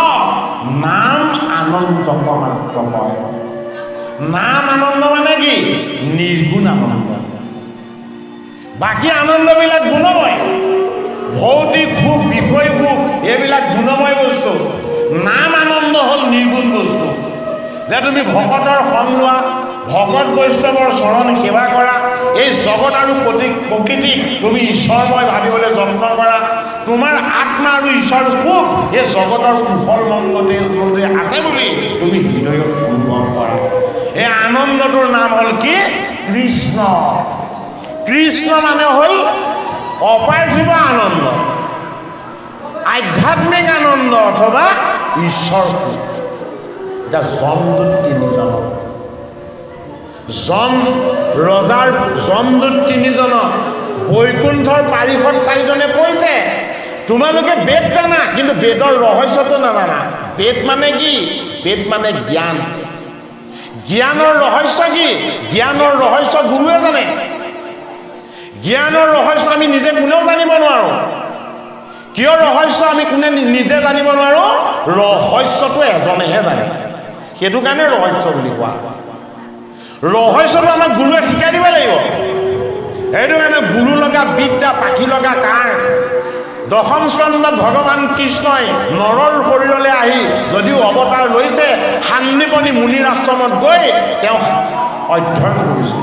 নাম আনন্দ মাত্ৰ কয়। নাম আনন্দ মানে কি? নিৰ্গুণ আনন্দ। বাকী আনন্দবিলাক গুণময়। ভৌতিক সুখ, বিষয় সুখ এইবিলাক গুণময় বস্তু। নাম আনন্দ হ'ল নিৰ্গুণ বস্তু। যে তুমি ভকতৰ সং লোৱা, ভকত বৈষ্ণৱৰ চৰণ সেৱা কৰা, এই জগত আৰু প্ৰকৃতিক তুমি ঈশ্বৰময় ভাবিবলৈ যত্ন কৰা, তোমাৰ আত্মা আৰু ঈশ্বৰ সুখ এই জগতৰ কুশল মংগলতে আছে বুলি তুমি হৃদয়ত অনুভৱ কৰা। এই আনন্দটোৰ নাম হ'ল কি? কৃষ্ণ। কৃষ্ণ মানে হ'ল অপাৰ্থিব আনন্দ, আধ্যাত্মিক আনন্দ অথবা ঈশ্বৰ সুখ। এতিয়া জমদূত 3জন, জমদূত 3জনক বৈকুণ্ঠৰ পাৰিষদ 4জনে কৈছে তোমালোকে বেদ জানা কিন্তু বেদৰ ৰহস্যটো নাজানা। বেদ মানে কি? বেদ মানে জ্ঞান। জ্ঞানৰ ৰহস্য কি? জ্ঞানৰ ৰহস্য গুৰুৱে জানে। জ্ঞানৰ ৰহস্য আমি নিজে কোনেও জানিব নোৱাৰো। কিয় ৰহস্য আমি কোনে নিজে জানিব নোৱাৰো? ৰহস্যটো এজনেহে জানে, সেইটো কাৰণে ৰহস্য বুলি কোৱা। ৰহস্যটো আমাক গুৰুৱে শিকাই দিব লাগিব। সেইটো কাৰণে গুৰু লগা বিদ্যা, পাখি লগা কাৰ। দশম স্কন্ধত ভগৱান কৃষ্ণই নৰৰ শৰীৰলৈ আহি যদিও অৱতাৰ লৈছে, সান্দীপনী মুনিৰ আশ্ৰমত গৈ তেওঁ অধ্যয়ন কৰিছে।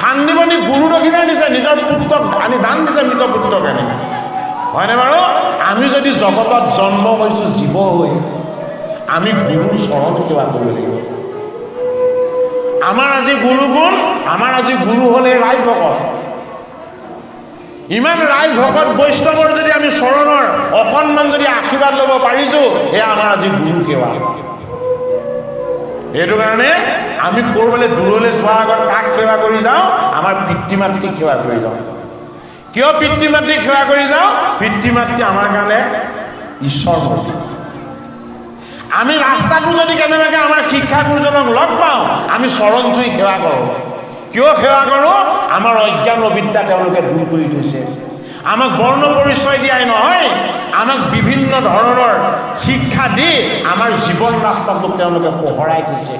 সান্দীপনী গুৰু দক্ষিণা দিছে, নিজৰ পুত্ৰক আনি দান দিছে, মৃত পুত্ৰক আনি। হয়নে বাৰু? আমি যদি জগতত জন্ম হৈছোঁ জীৱ হৈ, আমি গুৰুৰ চৰণ সেৱা কৰিব লাগিব। আমাৰ আজি গুৰু গুণ, আমাৰ আজি গুৰু হ'লে ৰাইজ ভকত। ইমান ৰাইজ ভকত বৈষ্ণৱৰ যদি আমি চৰণৰ অকণমান যদি আশীৰ্বাদ ল'ব পাৰিছোঁ, এয়া আমাৰ আজি গুৰু সেৱা। সেইটো কাৰণে আমি ক'ৰবালৈ দূৰলৈ যোৱাৰ আগত কাক সেৱা কৰি যাওঁ? আমাৰ পিতৃ মাতৃক সেৱা কৰি যাওঁ। কিয় পিতৃ মাতৃক সেৱা কৰি যাওঁ? পিতৃ মাতৃ আমাৰ কাৰণে ঈশ্বৰমূৰ্তি। আমি ৰাস্তাটো যদি কেনেবাকৈ আমাৰ শিক্ষাগুৰুজনক লগ পাওঁ, আমি চৰণ চুই সেৱা কৰোঁ। কিয় সেৱা কৰোঁ? আমাৰ অজ্ঞান অবিদ্যা তেওঁলোকে দূৰ কৰি থৈছে। আমাক বৰ্ণ পৰিচয় দিয়াই নহয়, আমাক বিভিন্ন ধৰণৰ শিক্ষা দি আমাৰ জীৱন ৰাস্তাটো তেওঁলোকে পোহৰাই থৈছে।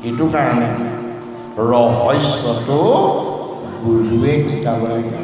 এইটো কাৰণে ৰহস্যটো গুৰুৱে শিকাব লাগিব।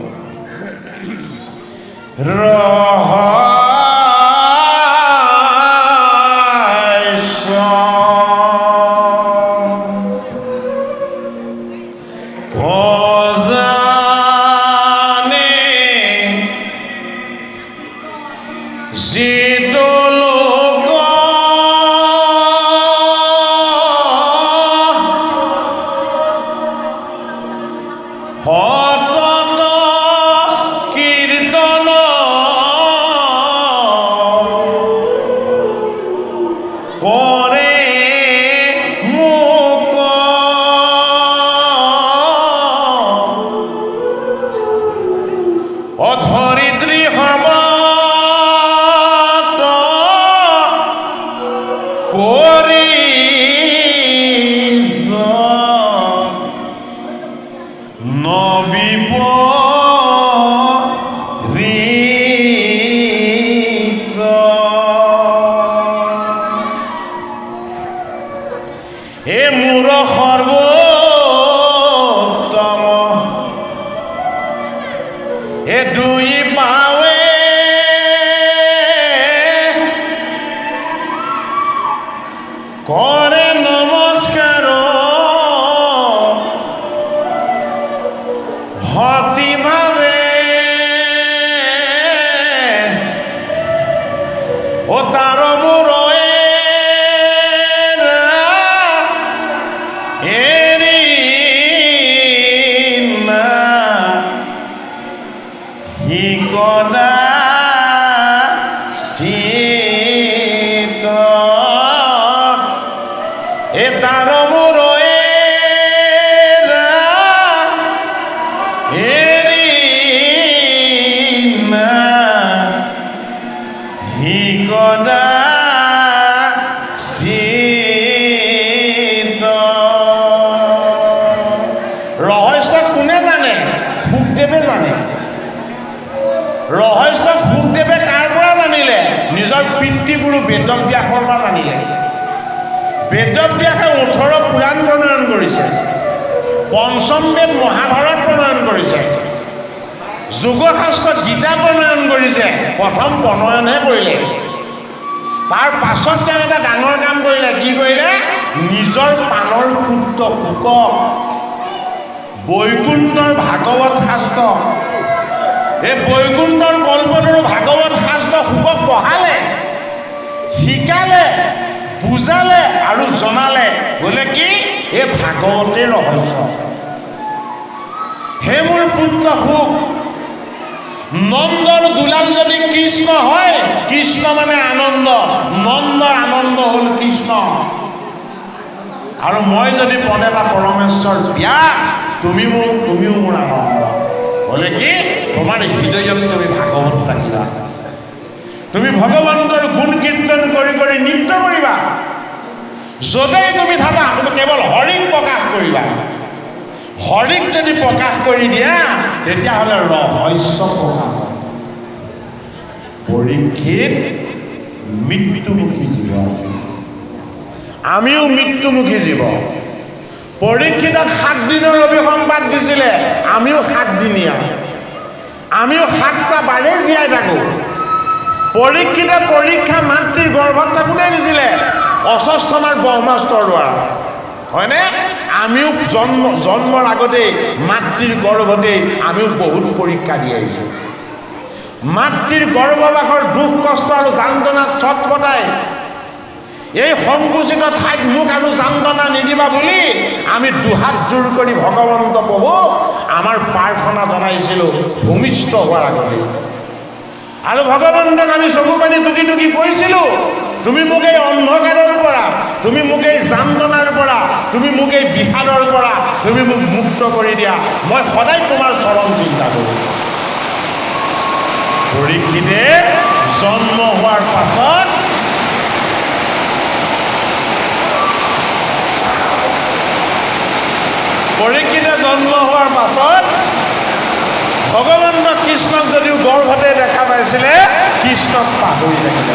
বৈকুণ্ঠৰ ভাগৱত শাস্ত্ৰ, এই বৈকুণ্ঠৰ কল্পতৰু ভাগৱত শাস্ত্ৰ শুকক পঢ়ালে, শিকালে, বুজালে আৰু জনালে। বোলে কি? এই ভাগৱতেই ৰহস্য। হে মোৰ পুত্ৰ সুখ, নন্দৰ দুলাল যদি কৃষ্ণ হয়, কৃষ্ণ মানে আনন্দ, নন্দৰ আনন্দ হ'ল কৃষ্ণ। আৰু মই যদি পদে বা পৰমেশ্বৰ ব্যাস, তুমিও মোৰ আনন্দ। বলে কি? তোমাৰ হৃদয়ত তুমি ভাগৱত ৰাখিবা, তুমি ভগৱন্তৰ গুণ কীৰ্তন কৰি কৰি নৃত্য কৰিবা। য'তেই তুমি থাকা তুমি কেৱল হৰিক প্ৰকাশ কৰিবা। হৰিক যদি প্ৰকাশ কৰি দিয়া, তেতিয়াহ'লে ৰহস্য প্ৰকাশ হয়। পৰীক্ষিত মৃত্যুমুখী জীৱ আছিল। আমিও মৃত্যুমুখী জীৱ। পৰীক্ষিতক 7 দিনৰ অভিসম্বাদ দিছিলে, আমিও 7 দিনীয়া, আমিও 7টা বাৰে জীয়াই থাকোঁ। পৰীক্ষিতে পৰীক্ষা মাতৃৰ গৰ্ভত থাকোঁতে দিছিলে, অস্বস্থমাৰ ব্ৰহ্মাস্ত্ৰৰ দ্বাৰা, হয়নে? আমিও জন্মৰ আগতেই মাতৃৰ গৰ্ভতেই আমিও বহুত পৰীক্ষা দি আহিছোঁ। মাতৃৰ গৰ্ভবাসৰ দুখ কষ্ট আৰু যান্ত্ৰণাত ছটফটাই এই সংকুচিত ঠাইত মোক আৰু যান্ত্ৰণা নিদিবা বুলি আমি দুহাত জোৰ কৰি ভগৱন্ত প্ৰভুক আমাৰ প্ৰাৰ্থনা জনাইছিলোঁ ভূমিষ্ঠ হোৱাৰ আগতে। আৰু ভগৱন্তক আমি চকু পানী টুকি টুকি কৈছিলোঁ, তুমি মোক এই অন্ধকাৰৰ পৰা, তুমি মোক এই যান্ত্ৰণাৰ পৰা, তুমি মোক এই বিষাদৰ পৰা তুমি মোক মুক্ত কৰি দিয়া। মই সদায় তোমাৰ চৰণ চিন্তা কৰোঁ। পৰীক্ষিতে জন্ম হোৱাৰ পাছত ভগৱন্ত কৃষ্ণক যদিও গৰ্ভতে দেখা পাইছিলে, কৃষ্ণক পাহৰি থাকিলে।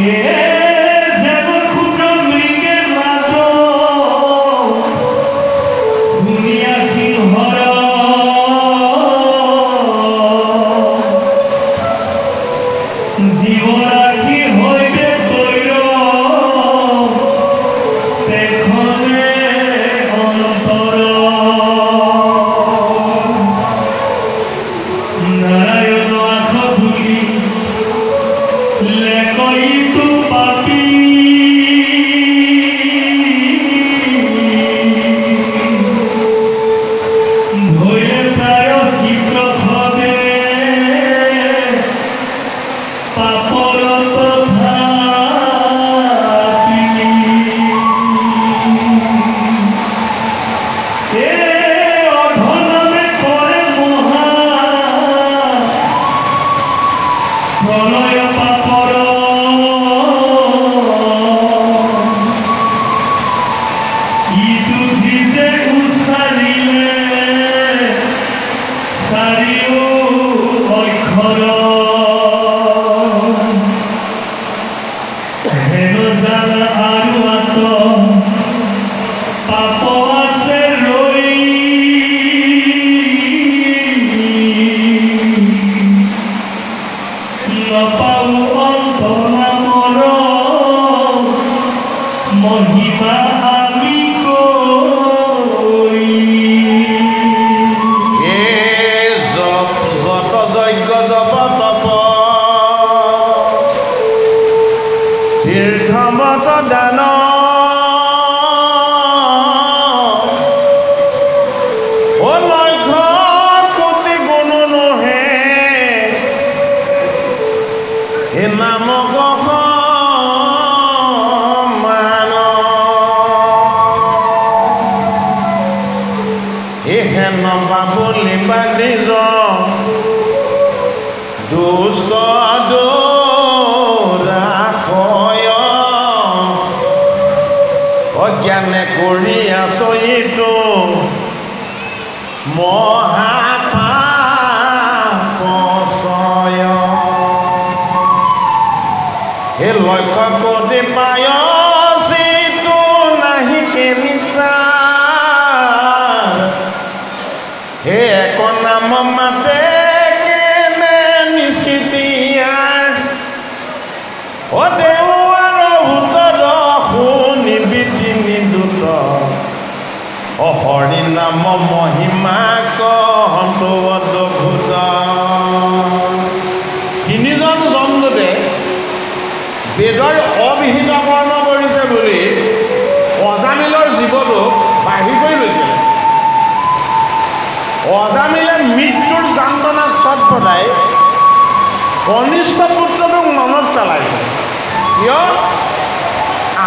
Yeah. উন্নত দান ও লক্ষ কোটি গুণ নহে এ নামক মান এহে নবাবলি বাদিজ দুষ্ট দোৰাখয় অজ্ঞানে কৰি আচৰিতো মহাপাপচয় হে লক্ষ্য কোটি পায় যিটো নাহি কেনিছা হে এক নাম মাতে কেনে নিশ্চিতিয়া ও দেওয়াৰ উত্তৰ শুনিবিতি নিদুত ও হৰি নাম মহিমা কহন্তু অদ্ভুত তিনিজন জমদূতে বেদৰ অবিহিত কৰ্ম কৰিছে বুলি অজামিলৰ জীৱটোক বাঢ়ি কৰি লৈছিলে অজামিলে মৃত্যুৰ যন্ত্ৰণাত ছটফটাই কনিষ্ঠ পুত্ৰটোক মনত পেলাইছে কিয়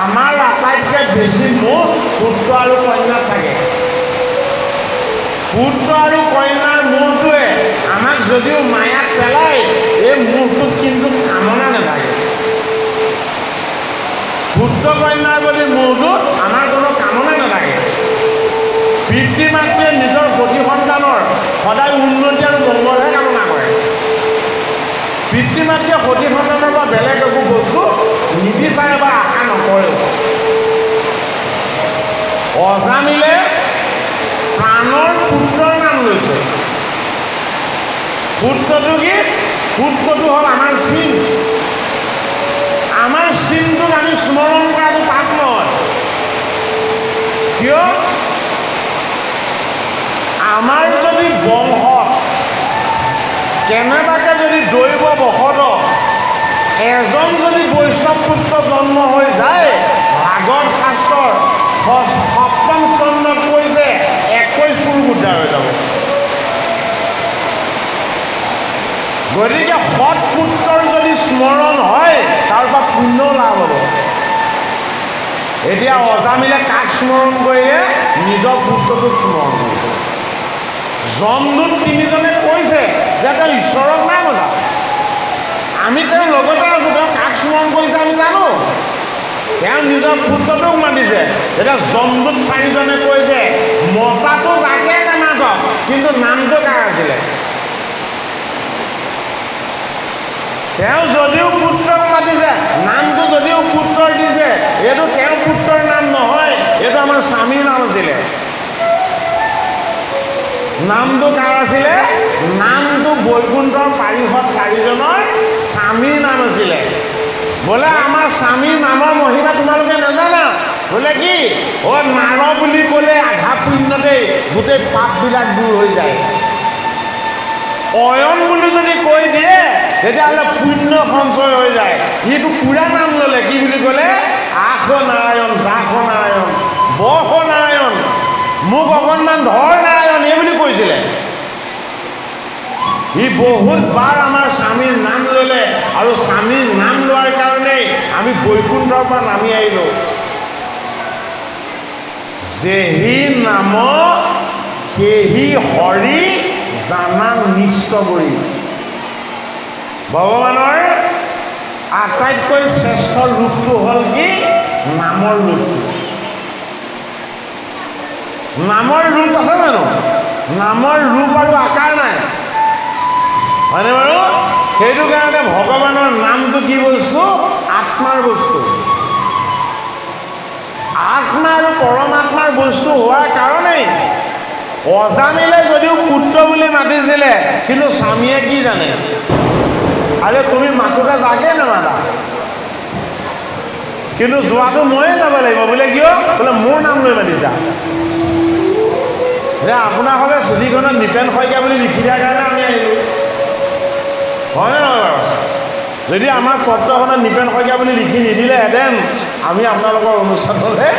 আমাৰ আটাইতকৈ বেছি মোহ পুত্ৰ আৰু কন্যা থাকে পুত্ৰ আৰু কন্যাৰ মোহটোৱে আমাক যদিও মায়াত পেলায় এই মোহটোত কিন্তু কামনা নাথাকে পুত্ৰ কন্যাৰ প্ৰতি মোহটোত আমাৰ কোনো কামনা নাথাকে পিতৃ মাতৃয়ে নিজৰ প্ৰতি সন্তানৰ সদায় উন্নতি আৰু মংগলহে কামনা কৰে পিতৃ মাতৃয়ে প্ৰতি সন্তানৰ পৰা বেলেগ একো বস্তু নিবিচাৰে বা আশা নকৰে অজামিলে প্ৰাণৰ পুত্ৰৰ নাম লৈছে পুত্ৰটো কি পুত্ৰটো হ'ল আমাৰ চিন আমাৰ চিনটোক আমি স্মৰণ কৰাটো পাপ নহয় কিয় আমাৰ যদি বংশত কেনেবাকে যদি দৈৱ বশত এজন যদি বৈষ্ণৱ পুত্ৰ জন্ম হৈ যায় ভাগৱত শাস্ত্ৰৰ সপ্তম স্কন্ধত কৈছে 21 পুৰুষ উদ্ধাৰ হৈ যাব গতিকে সৎ পুত্ৰৰ যদি স্মৰণ হয় তাৰ পৰা পুণ্য লাভ হ'ব এতিয়া অজামিলে কাক স্মৰণ কৰিলে নিজৰ পুত্ৰটোক স্মৰণ কৰিছে জমদূত তিনিজনে কৈছে যে তেওঁ ঈশ্বৰক নাই মতা আমি তেওঁৰ লগতে আছো তেওঁ কাক স্মৰণ কৰিছে আমি জানো তেওঁ নিজৰ পুত্ৰটোক মাতিছে এতিয়া জমদূত চাৰিজনে কৈছে মতাটো যাকে নামাতক কিন্তু নামটো কাৰ আছিলে তেওঁ যদিও পুত্ৰক মাতিছে নামটো যদিও পুত্ৰৰ দিছে এইটো তেওঁৰ পুত্ৰৰ নাম নহয় এইটো আমাৰ স্বামীৰ নাম আছিলে নামটো কাৰ আছিলে নামটো বৈকুণ্ঠৰ পাৰিষদ চাৰিজনৰ স্বামীৰ নাম আছিলে বোলে আমাৰ স্বামীৰ নামৰ মহিমা তোমালোকে নাজানা বোলে কি অ নাৰ বুলি ক'লে আধা পুণ্যতেই গোটেই পাপবিলাক দূৰ হৈ যায় অয়ন বুলি যদি কৈ দিয়ে তেতিয়াহ'লে পুণ্য সঞ্চয় হৈ যায় ইটো পুৰা নাম ল'লে কি বুলি ক'লে আঠ নাৰায়ণ দাস নাৰায়ণ বস নাৰায়ণ মোক অকণমান ধৰ নাৰায়ণ এই বুলি কৈছিলে ই বহুত বাৰ আমাৰ স্বামীৰ নাম ল'লে আৰু স্বামীৰ নাম লোৱাৰ কাৰণেই আমি বৈকুণ্ঠৰ পৰা নামি আহিলোঁ যেহি নাম সেহি হৰি জানা নিষ্ঠ কৰি ভগৱানৰ আটাইতকৈ শ্ৰেষ্ঠ ৰূপটো হ'ল কি নামৰ ৰূপটো নামৰ ৰূপ আছে জানো নামৰ ৰূপ আৰু আকাৰ নাই হয়নে বাৰু সেইটো কাৰণে ভগৱানৰ নামটো কি বস্তু আত্মাৰ বস্তু আত্মা আৰু পৰমাত্মাৰ বস্তু হোৱাৰ কাৰণেই অজামিলে যদিও পুত্ৰ বুলি মাতিছিলে কিন্তু স্বামীয়ে কি জানে আৰে তুমি মাতোতে যাকে নামাতা কিন্তু যোৱাটো ময়ে যাব লাগিব বোলে কিয় বোলে মোৰ নাম লৈ মাতিছা যে আপোনাৰ হ'লে ছবিখনত নিপেন শইকীয়া বুলি লিখি দিয়াৰ কাৰণে আমি আহিলোঁ হয়নে নহয় বাৰু যদি আমাৰ পত্ৰখনত নিপেন শইকীয়া বুলি লিখি নিদিলেহেঁতেন আমি আপোনালোকৰ অনুষ্ঠানলৈ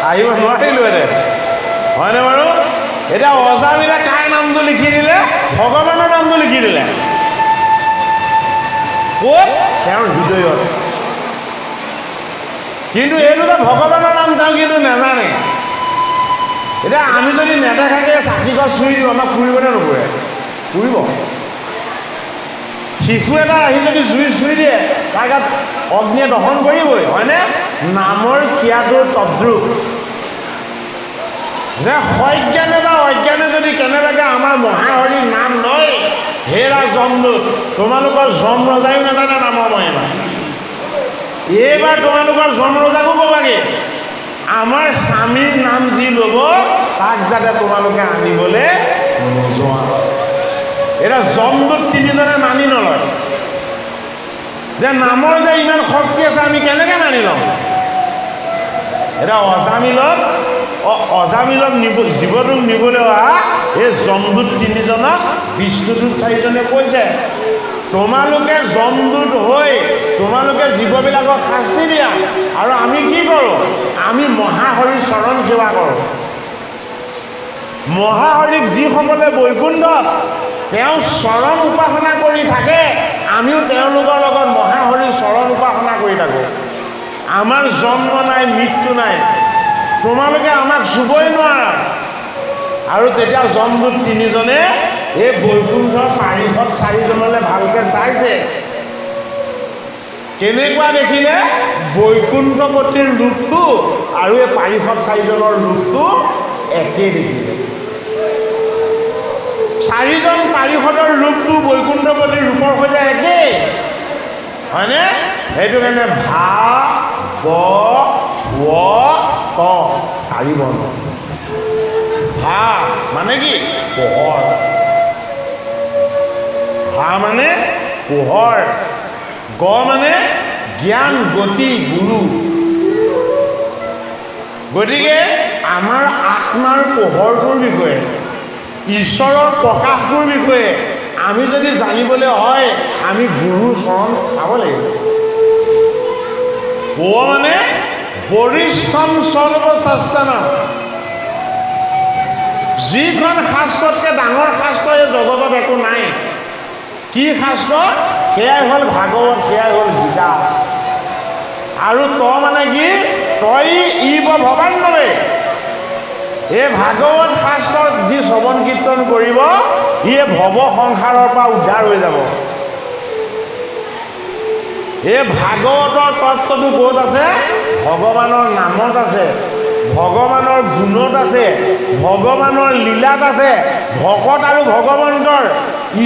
আহিব নোৱাৰিলোহেঁতেন, হয়নে বাৰু? এতিয়া অজামিলে কাৰ নামটো লিখি দিলে? ভগৱানৰ নামটো লিখি দিলে। ক'ত? তেওঁৰ হৃদয়ত। কিন্তু এইটোতে ভগৱানৰ নাম তেওঁ কিন্তু নাজানে। এতিয়া আমি যদি নেদেখাকে চাকি গছ চুই দিওঁ, আমাক ফুৰিবনে নুফুৰে? ফুৰিব। শিশু এটা আহি যদি জুই চুই দিয়ে, তাৰ গাত অগ্নিয়ে দহন কৰিবই, হয়নে? নামৰ ক্ৰিয়াটোৰ তদ্ৰুপ যে সজ্ঞানে বা অজ্ঞানে যদি কেনেবাকৈ আমাৰ মহাহৰিৰ নাম লয়, হেৰা যমদূত, তোমালোকৰ যম ৰজায়ো নাজানে নামৰ মহিমা। এইবাৰ তোমালোকৰ যম ৰজাকো ক'বাগে, আমাৰ স্বামীৰ নাম যি ল'ব তাক যাতে তোমালোকে আনিবলৈ নোযোৱা। এতিয়া যমদূত তিনিজনে মানি নলয় যে নামৰ যে ইমান শক্তি আছে, আমি কেনেকৈ মানি ল'ম? এতিয়া অজামিলক জীৱটোক নিবলৈ অহা এই যমদূত তিনিজনক বিষ্ণুদূত চাৰিজনে কৈছে, তোমালোকে যমদূত হৈ তোমালোকে জীৱবিলাকক শাস্তি দিয়া, আৰু আমি কি কৰোঁ? আমি মহাহৰিৰ চৰণ সেৱা কৰোঁ। মহাহৰিক যিসকলে বৈকুণ্ঠত তেওঁ চৰণ উপাসনা কৰি থাকে, আমিও তেওঁলোকৰ লগত মহাহৰিৰ চৰণ উপাসনা কৰি থাকোঁ। আমাৰ জন্ম নাই, মৃত্যু নাই, তোমালোকে আমাক চুবই নোৱাৰা। আৰু তেতিয়া যমদূত তিনিজনে এই বৈকুণ্ঠৰ পাৰিষদ চাৰিজনলৈ ভালকৈ চাইছে। কেনেকুৱা দেখিলে? বৈকুণ্ঠপতিৰ ৰূপটো আৰু এই পাৰিষদ চাৰিজনৰ ৰূপটো একেই দেখিলে। চাৰিজন পাৰিষদৰ ৰূপটো বৈকুণ্ঠপতিৰ ৰূপৰ সৈতে একেই, হয়নে? সেইটো কাৰণে ভা ব ৱ ত চাৰি বৰ্ণ। ভা মানে কি? পোহৰ। ভা মানে পোহৰ। গ মানে জ্ঞান, গতি, গুৰু। গতিকে আমাৰ আত্মাৰ পোহৰটোৰ বিষয়ে, ঈশ্বৰৰ প্ৰকাশটোৰ বিষয়ে আমি যদি জানিবলৈ হয়, আমি গুৰুৰ চৰণ চাব লাগিব। প মানে পৰিশ্ৰম সৰ্বশাস্ত্ৰানা, যিখন শাস্ত্ৰতকৈ ডাঙৰ শাস্ত্ৰ এই জগতত একো নাই। কি শাস্ত্ৰ? সেয়াই হ'ল ভাগৱত, সেয়াই হ'ল গীতা। আৰু ত মানে কি? তই ইব ভৱান্নৱে, এই ভাগৱত শাস্ত্ৰত যি শ্ৰৱণ কীৰ্তন কৰিব, সি ভৱ সংসাৰৰ পৰা উদ্ধাৰ হৈ যাব। এই ভাগৱতৰ তত্ত্বটো ক'ত আছে? ভগৱানৰ নামত আছে, ভগৱানৰ গুণত আছে, ভগৱানৰ লীলাত আছে। ভকত আৰু ভগৱন্তৰ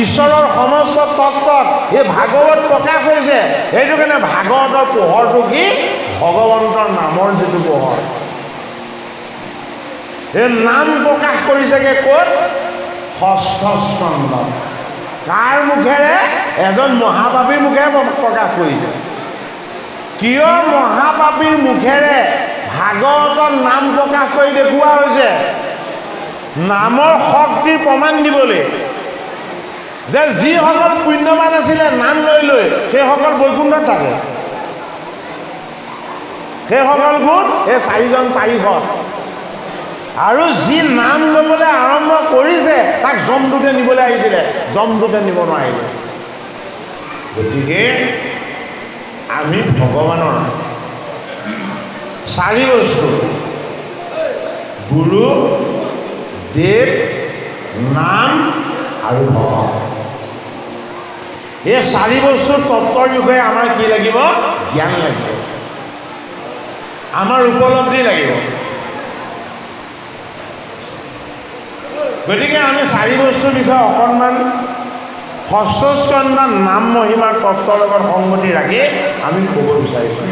ঈশ্বৰৰ সমস্ত তত্ত্বত এই ভাগৱত প্ৰকাশ হৈছে। সেইটো কাৰণে ভাগৱতৰ পোহৰটো কি? ভগৱন্তৰ নামৰ যিটো পোহৰ। এই নাম প্ৰকাশ কৰিছেগে ক'ত? ষষ্ঠ স্কন্ধত। কাৰ মুখেৰে? এজন মহাপাপীৰ মুখেৰে প্ৰকাশ কৰিছে। কিয় মহাপাপীৰ মুখেৰে ভাগৱতৰ নাম প্ৰকাশ কৰি দেখুওৱা হৈছে? নামৰ শক্তিৰ প্ৰমাণ দিবলৈ, যে যিসকল পুণ্যৱান আছিলে নাম লৈ লৈ সেইসকল বৈকুণ্ঠত থাকে। সেইসকল গুণ এই চাৰিজন পাৰিষদ। আৰু যি নাম ল'বলৈ আৰম্ভ কৰিছে তাক যমদূতে নিবলৈ আহিছিলে, যমদূতে নিব নোৱাৰিলে। গতিকে আমি ভগৱানৰ চাৰি বস্তু, গুৰু, দেৱ, নাম আৰু ভগৱান, এই চাৰি বস্তুৰ তত্ত্বৰ বিষয়ে আমাৰ কি লাগিব? জ্ঞান লাগিব, আমাৰ উপলব্ধি লাগিব। গতিকে আমি চাৰি বস্তুৰ বিষয়ে অকণমান ষষ্ঠ স্কন্ধৰ নাম মহিমাৰ তত্ত্বৰ লগত সংগতি ৰাখি আমি ক'ব বিচাৰিছোঁ।